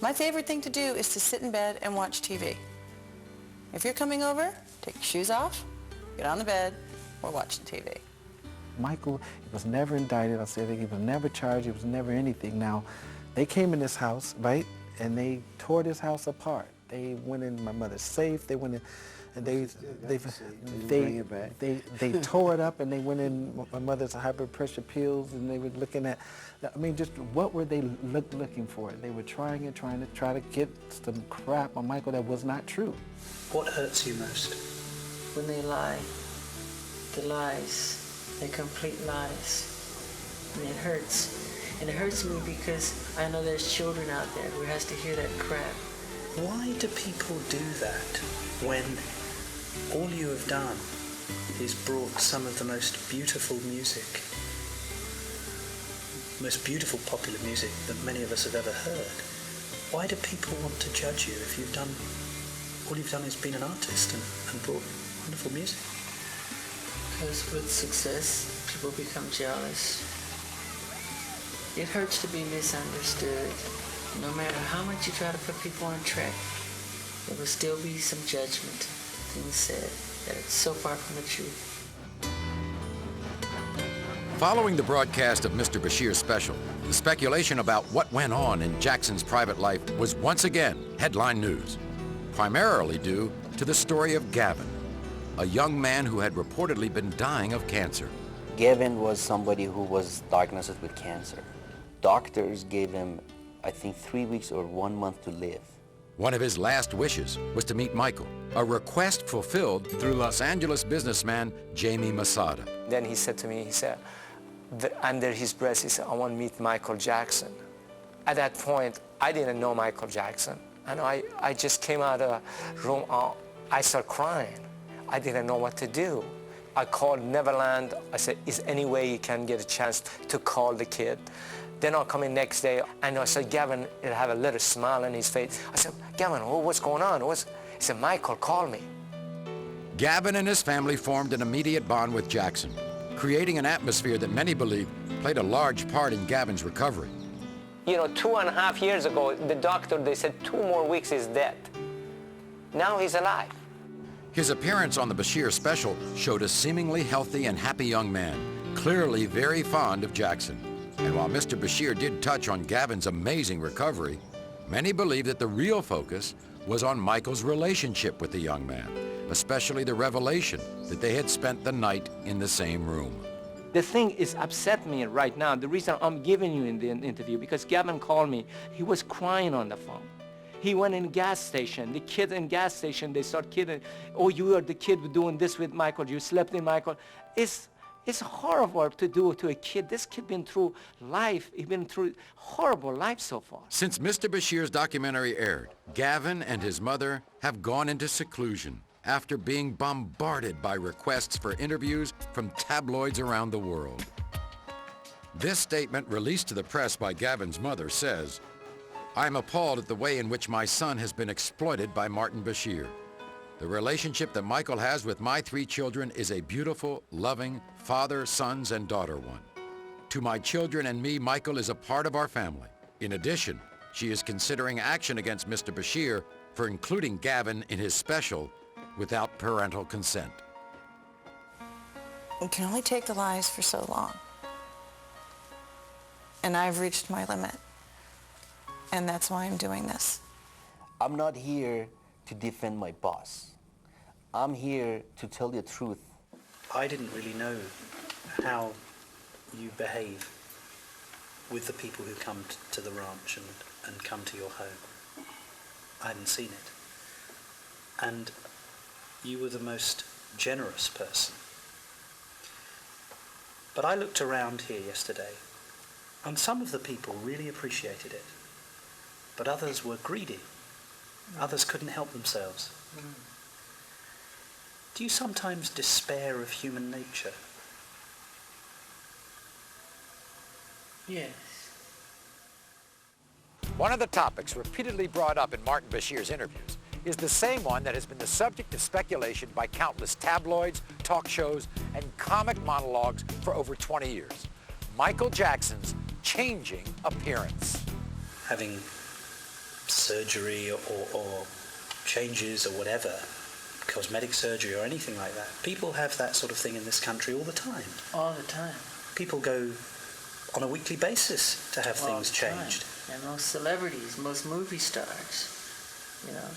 My favorite thing to do is to sit in bed and watch TV. If you're coming over, take your shoes off, get on the bed, or watch the TV. Michael was never indicted. I said he was never charged. He was never anything. Now, they came in this house, right, and they tore this house apart. They went in my mother's safe. They went in, and they tore it up, and they went in my mother's high blood pressure pills, and they were looking at, I mean, just what were they looking for? They were trying to get some crap on Michael that was not true. What hurts you most? When they lie. The lies. They're complete lies. And it hurts. And it hurts me because I know there's children out there who has to hear that crap. Why do people do that when all you have done is brought some of the most beautiful music, most beautiful popular music that many of us have ever heard? Why do people want to judge you if you've done, all you've done is been an artist and brought wonderful music? Because with success, people become jealous. It hurts to be misunderstood. No matter how much you try to put people on track, there will still be some judgment, things said that it's so far from the truth. Following the broadcast of Mr. Bashir's special, the speculation about what went on in Jackson's private life was once again headline news, primarily due to the story of Gavin, a young man who had reportedly been dying of cancer. Gavin was somebody who was diagnosed with cancer. Doctors gave him, I think, 3 weeks or 1 month to live. One of his last wishes was to meet Michael, a request fulfilled through Los Angeles businessman Jamie Masada. Then he said to me, he said, under his breath, he said, I want to meet Michael Jackson. At that point, I didn't know Michael Jackson. And I just came out of the room, I started crying. I didn't know what to do. I called Neverland. I said, is any way you can get a chance to call the kid? Then I'll come in next day, and I said, Gavin, he'll have a little smile on his face. I said, Gavin, what's going on? He said, Michael, call me. Gavin and his family formed an immediate bond with Jackson, creating an atmosphere that many believe played a large part in Gavin's recovery. You know, 2.5 years ago, the doctor, they said 2 more weeks he's dead. Now he's alive. His appearance on the Bashir special showed a seemingly healthy and happy young man, clearly very fond of Jackson. And while Mr. Bashir did touch on Gavin's amazing recovery, many believe that the real focus was on Michael's relationship with the young man, especially the revelation that they had spent the night in the same room. The thing is upset me right now. The reason I'm giving you in the interview, because Gavin called me. He was crying on the phone. He went in gas station. The kids in gas station, they start kidding. Oh, you are the kid doing this with Michael. You slept in Michael. It's horrible to do to a kid. This kid been through life. He's been through horrible life so far. Since Mr. Bashir's documentary aired, Gavin and his mother have gone into seclusion after being bombarded by requests for interviews from tabloids around the world. This statement released to the press by Gavin's mother says, I'm appalled at the way in which my son has been exploited by Martin Bashir. The relationship that Michael has with my 3 children is a beautiful, loving, father, sons, and daughter one. To my children and me, Michael is a part of our family. In addition, she is considering action against Mr. Bashir for including Gavin in his special without parental consent. You can only take the lies for so long. And I've reached my limit. And that's why I'm doing this. I'm not here to defend my boss. I'm here to tell the truth. I didn't really know how you behave with the people who come to the ranch and come to your home. I hadn't seen it. And you were the most generous person. But I looked around here yesterday, and some of the people really appreciated it. But others were greedy. Others couldn't help themselves. Do you sometimes despair of human nature? Yes. One of the topics repeatedly brought up in Martin Bashir's interviews is the same one that has been the subject of speculation by countless tabloids, talk shows, and comic monologues for over 20 years. Michael Jackson's changing appearance. Having surgery or changes or whatever, cosmetic surgery or anything like that. People have that sort of thing in this country all the time. All the time. People go on a weekly basis to have things changed. And most celebrities, most movie stars, you know.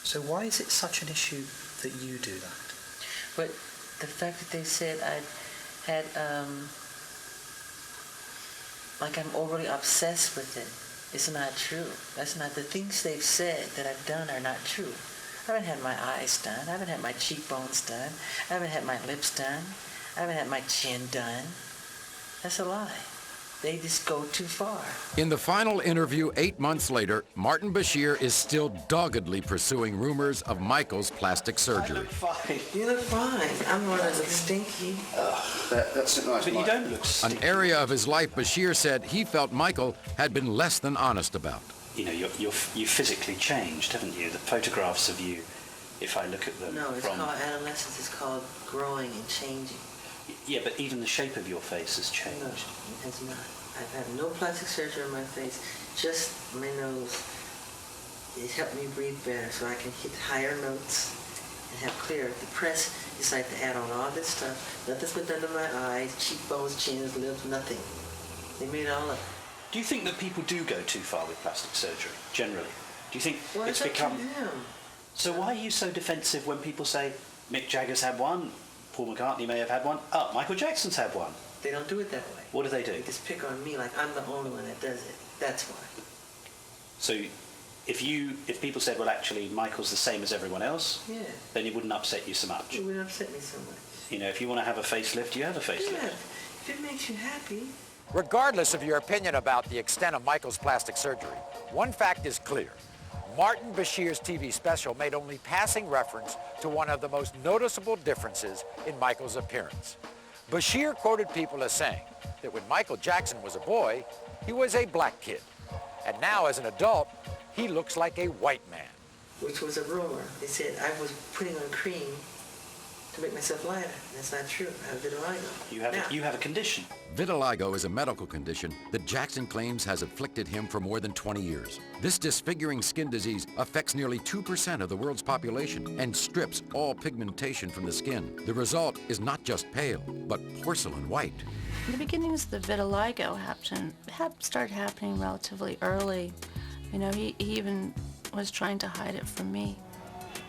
So why is it such an issue that you do that? But the fact that they said I had, like I'm overly obsessed with it, is not true. That's not, the things they've said that I've done are not true. I haven't had my eyes done. I haven't had my cheekbones done. I haven't had my lips done. I haven't had my chin done. That's a lie. They just go too far. In the final interview 8 months later, Martin Bashir is still doggedly pursuing rumors of Michael's plastic surgery. I look fine. You look fine. I'm the one that looks stinky. That's nice. But you don't look stinky. An area of his life Bashir said he felt Michael had been less than honest about. You know, you physically changed, haven't you? The photographs of you, if I look at them. No, it's called adolescence. It's called growing and changing. Yeah, but even the shape of your face has changed. No, it has not. I've had no plastic surgery on my face, just my nose. It helped me breathe better so I can hit higher notes and have clearer. The press is like to add on all this stuff. Nothing's been done to my eyes, cheekbones, chins, lips, nothing. They made it all up. Do you think that people do go too far with plastic surgery, generally? Do you think it's become... Up to them. So why are you so defensive when people say Mick Jagger's had one, Paul McCartney may have had one, Michael Jackson's had one? They don't do it that way. What do they do? They just pick on me like I'm the only one that does it. That's why. So if people said, well, actually, Michael's the same as everyone else, yeah, then it wouldn't upset you so much. It wouldn't upset me so much. You know, if you want to have a facelift, you have a facelift. Yeah, if it makes you happy. Regardless of your opinion about the extent of Michael's plastic surgery, one fact is clear. Martin Bashir's TV special made only passing reference to one of the most noticeable differences in Michael's appearance. Bashir quoted people as saying that when Michael Jackson was a boy, he was a black kid. And now as an adult, he looks like a white man. Which was a rumor. They said I was putting on cream to make myself lighter. That's not true. I have vitiligo. You have a condition. Vitiligo is a medical condition that Jackson claims has afflicted him for more than 20 years. This disfiguring skin disease affects nearly 2% of the world's population and strips all pigmentation from the skin. The result is not just pale, but porcelain white. The beginnings of the vitiligo started happening relatively early. You know, he even was trying to hide it from me.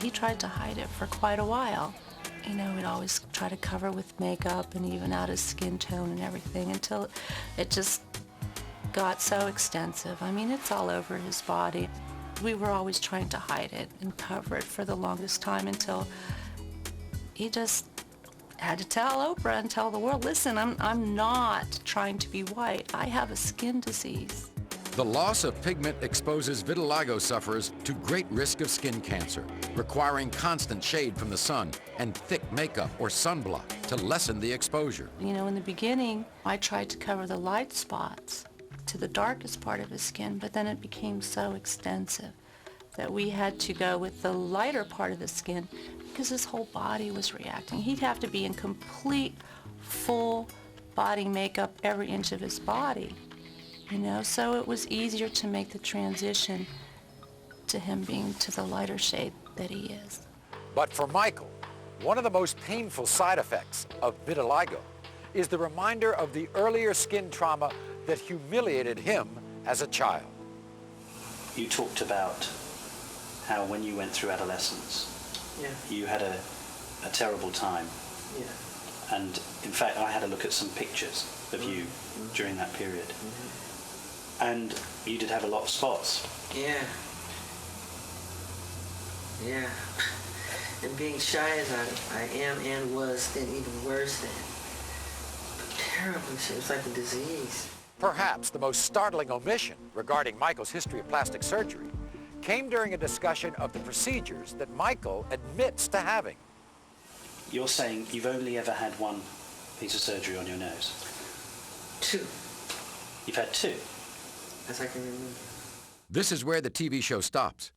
He tried to hide it for quite a while. You know, he'd always try to cover with makeup and even out his skin tone and everything until it just got so extensive. I mean, it's all over his body. We were always trying to hide it and cover it for the longest time until he just had to tell Oprah and tell the world, listen, I'm not trying to be white. I have a skin disease. The loss of pigment exposes vitiligo sufferers to great risk of skin cancer, requiring constant shade from the sun and thick makeup or sunblock to lessen the exposure. You know, in the beginning, I tried to cover the light spots to the darkest part of his skin, but then it became so extensive that we had to go with the lighter part of the skin because his whole body was reacting. He'd have to be in complete, full body makeup every inch of his body. You know, so it was easier to make the transition to him being to the lighter shade that he is. But for Michael, one of the most painful side effects of vitiligo is the reminder of the earlier skin trauma that humiliated him as a child. You talked about how when you went through adolescence, you had a terrible time. Yeah. And in fact, I had a look at some pictures of you during that period. And you did have a lot of spots. Yeah. Yeah. And being shy as I am and was, then even worse than. Terribly shy. It was like a disease. Perhaps the most startling omission regarding Michael's history of plastic surgery came during a discussion of the procedures that Michael admits to having. You're saying you've only ever had one piece of surgery on your nose? 2. You've had 2? As I can remember. This is where the TV show stops.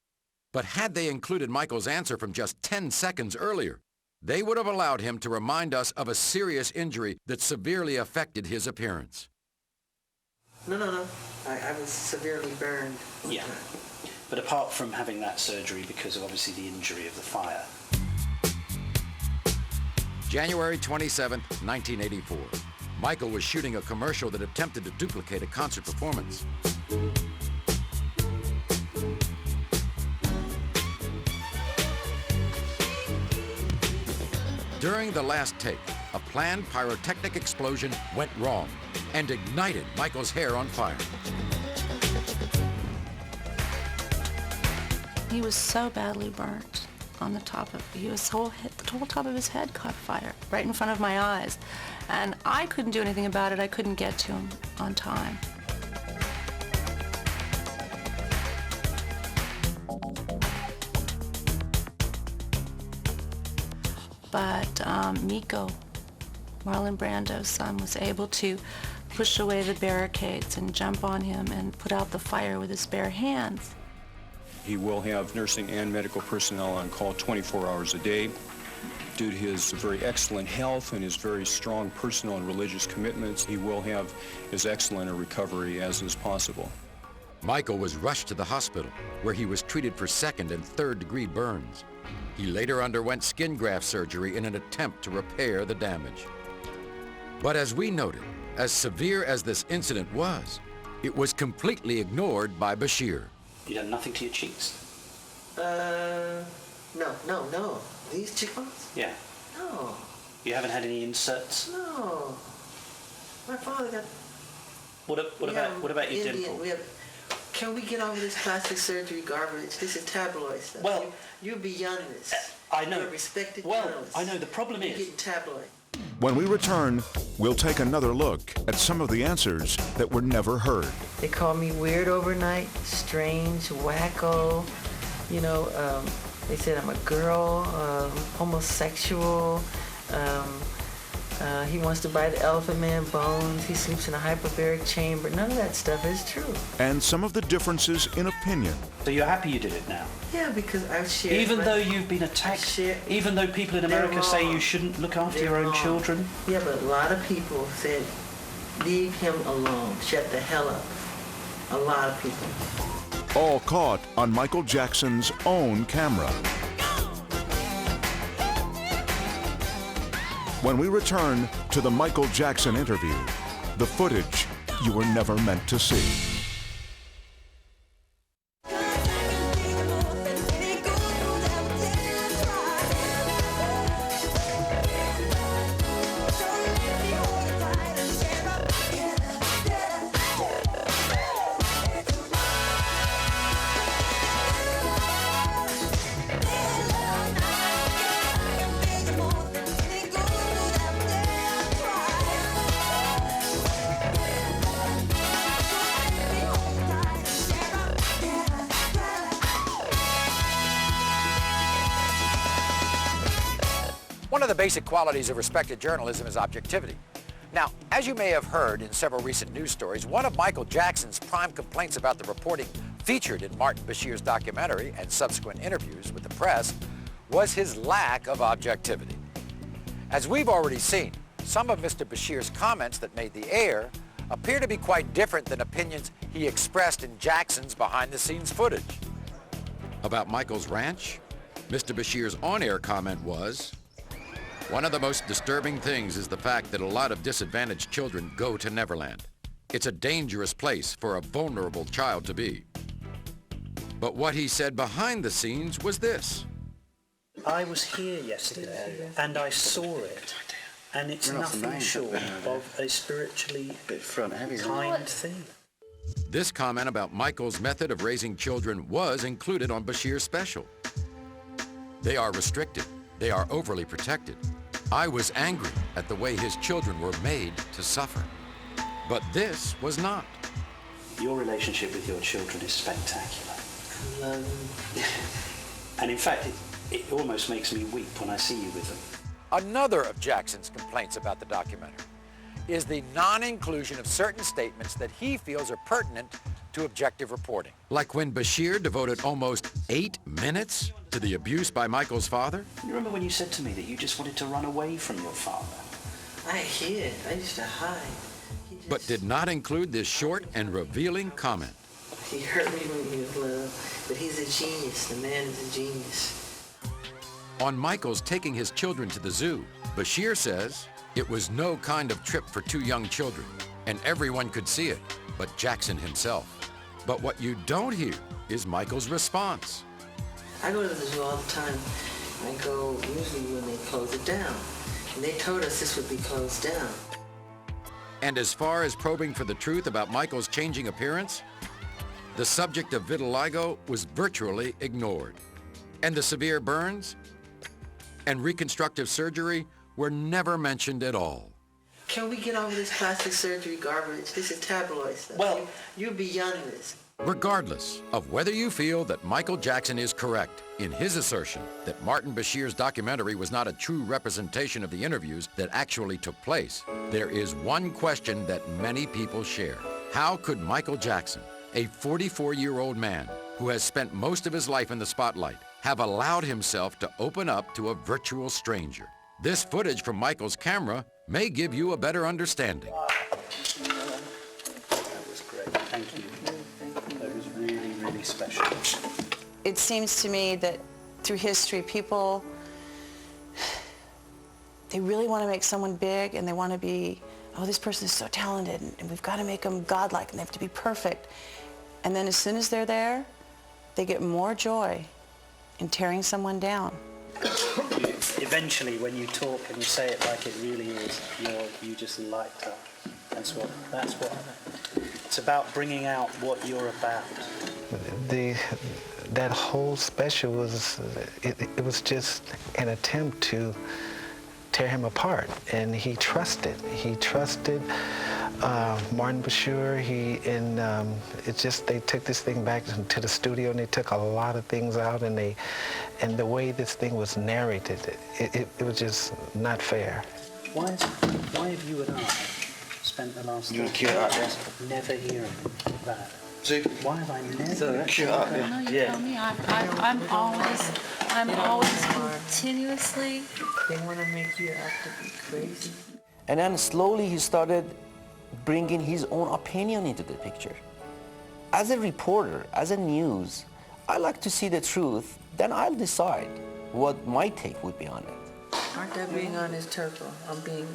But had they included Michael's answer from just 10 seconds earlier, they would have allowed him to remind us of a serious injury that severely affected his appearance. No. I was severely burned. Yeah. But apart from having that surgery because of obviously the injury of the fire. January 27, 1984. Michael was shooting a commercial that attempted to duplicate a concert performance. During the last take, a planned pyrotechnic explosion went wrong and ignited Michael's hair on fire. He was so badly burnt on the top of, the whole top of his head caught fire right in front of my eyes. And I couldn't do anything about it. I couldn't get to him on time. But Miko, Marlon Brando's son, was able to push away the barricades and jump on him and put out the fire with his bare hands. He will have nursing and medical personnel on call 24 hours a day. Due to his very excellent health and his very strong personal and religious commitments, he will have as excellent a recovery as is possible. Michael was rushed to the hospital, where he was treated for 2nd and 3rd degree burns. He later underwent skin graft surgery in an attempt to repair the damage. But as we noted, as severe as this incident was, it was completely ignored by Bashir. You done nothing to your cheeks? No. These cheekbones? Yeah. No. You haven't had any inserts? No. My father got... What about your dimple? Can we get over this plastic surgery garbage? This is tabloid stuff. Well... You're beyond this. I know. You're a respected well, journalist. I know. The problem You're is... getting tabloid. When we return, we'll take another look at some of the answers that were never heard. They call me weird overnight, strange, wacko. You know, they said I'm a girl, homosexual. He wants to buy the Elephant Man bones. He sleeps in a hyperbaric chamber. None of that stuff is true. And some of the differences in opinion. So you're happy you did it now? Yeah, because I've shared. Even though you've been attacked, even though people in America say you shouldn't look after your own children? Yeah, but a lot of people said, leave him alone, shut the hell up. A lot of people. All caught on Michael Jackson's own camera. When we return to the Michael Jackson interview, the footage you were never meant to see. One of the basic qualities of respected journalism is objectivity. Now, as you may have heard in several recent news stories, one of Michael Jackson's prime complaints about the reporting featured in Martin Bashir's documentary and subsequent interviews with the press was his lack of objectivity. As we've already seen, some of Mr. Bashir's comments that made the air appear to be quite different than opinions he expressed in Jackson's behind-the-scenes footage. About Michael's ranch, Mr. Bashir's on-air comment was, "One of the most disturbing things is the fact that a lot of disadvantaged children go to Neverland. It's a dangerous place for a vulnerable child to be." But what he said behind the scenes was this. I was here yesterday and I saw it, and it's nothing short of a spiritually kind thing. This comment about Michael's method of raising children was included on Bashir's special. They are restricted. They are overly protected. I was angry at the way his children were made to suffer. But this was not. Your relationship with your children is spectacular. I love them. And in fact, it almost makes me weep when I see you with them. Another of Jackson's complaints about the documentary is the non-inclusion of certain statements that he feels are pertinent to objective reporting. Like when Bashir devoted almost 8 minutes to the abuse by Michael's father? You remember when you said to me that you just wanted to run away from your father? I hid. I used to hide. But did not include this short and revealing comment. He hurt me when he was little, but he's a genius. The man is a genius. On Michael's taking his children to the zoo, Bashir says, "It was no kind of trip for 2 young children, and everyone could see it, but Jackson himself." But what you don't hear is Michael's response. I go to the zoo all the time. I go usually when they close it down. And they told us this would be closed down. And as far as probing for the truth about Michael's changing appearance, the subject of vitiligo was virtually ignored. And the severe burns and reconstructive surgery were never mentioned at all. Can we get over this plastic surgery garbage? This is tabloid stuff. Well, you're beyond this. Regardless of whether you feel that Michael Jackson is correct in his assertion that Martin Bashir's documentary was not a true representation of the interviews that actually took place, there is one question that many people share. How could Michael Jackson, a 44-year-old man who has spent most of his life in the spotlight, have allowed himself to open up to a virtual stranger? This footage from Michael's camera may give you a better understanding. That was great. Thank you. That was really, really special. It seems to me that through history, people, they really want to make someone big, and they want to be, oh, this person is so talented, and we've got to make them godlike, and they have to be perfect. And then as soon as they're there, they get more joy in tearing someone down. Eventually, when you talk and you say it like it really is, you just light up. That's what. It's about bringing out what you're about. That whole special was, it was just an attempt to tear him apart, and he trusted. He trusted Martin Bashir. They took this thing back to the studio, and they took a lot of things out, and the way this thing was narrated, it was just not fair. Why have you and I spent the last 20 years never hearing that? Why have I never? No, you tell me. I'm always continuously. They want to make you out to be crazy. And then slowly he started bringing his own opinion into the picture. As a reporter, as a news, I like to see the truth, then I'll decide what my take would be on it. Aren't that being honest, Turtle?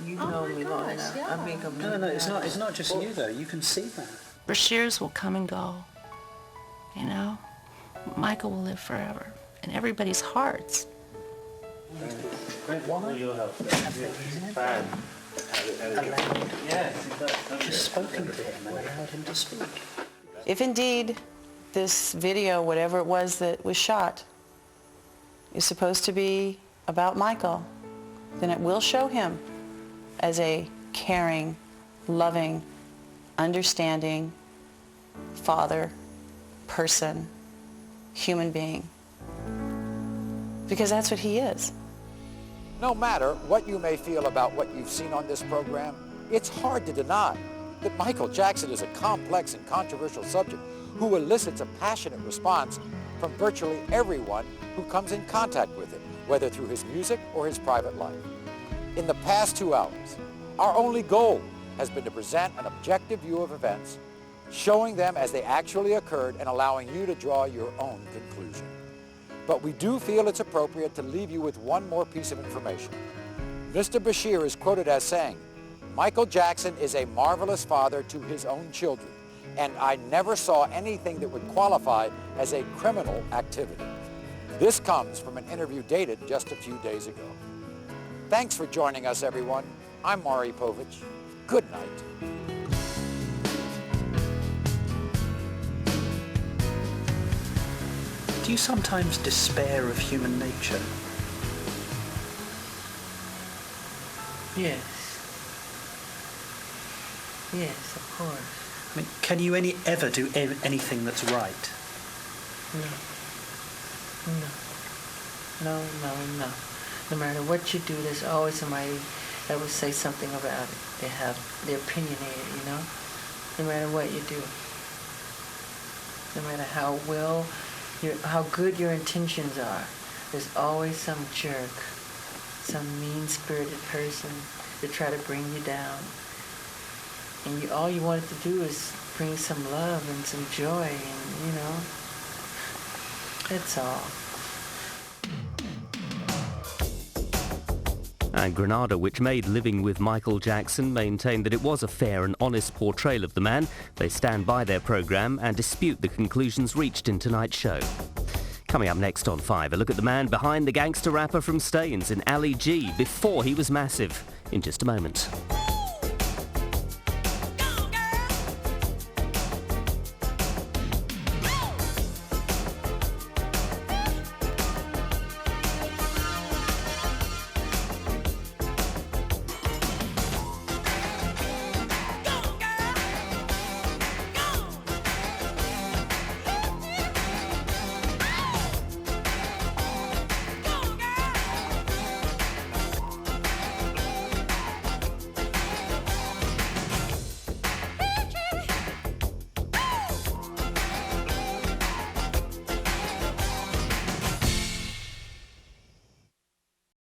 You know me long enough. Yeah. I'm being completely No, it's not just you though. You can see that. Bashirs will come and go, you know? Michael will live forever in everybody's hearts. Just spoken to him and allowed him to speak. If indeed this video, whatever it was that was shot, is supposed to be about Michael, then it will show him as a caring, loving, understanding father, person, human being. Because that's what he is. No matter what you may feel about what you've seen on this program, it's hard to deny that Michael Jackson is a complex and controversial subject who elicits a passionate response from virtually everyone who comes in contact with him, whether through his music or his private life. In the past 2 hours, our only goal has been to present an objective view of events, showing them as they actually occurred and allowing you to draw your own conclusion. But we do feel it's appropriate to leave you with one more piece of information. Mr. Bashir is quoted as saying, "Michael Jackson is a marvelous father to his own children, and I never saw anything that would qualify as a criminal activity." This comes from an interview dated just a few days ago. Thanks for joining us, everyone. I'm Maury Povich. Good night. Do you sometimes despair of human nature? Yes. Yes, of course. I mean, can you ever do anything that's right? No. No. No matter what you do, there's always somebody that will say something about it. They're opinionated, you know? No matter what you do. No matter how good your intentions are, there's always some jerk, some mean-spirited person to try to bring you down. And all you wanted to do is bring some love and some joy, and you know, that's all. And Granada, which made Living with Michael Jackson, maintained that it was a fair and honest portrayal of the man. They stand by their programme and dispute the conclusions reached in tonight's show. Coming up next on 5, a look at the man behind the gangster rapper from Staines in Ali G before he was massive. In just a moment.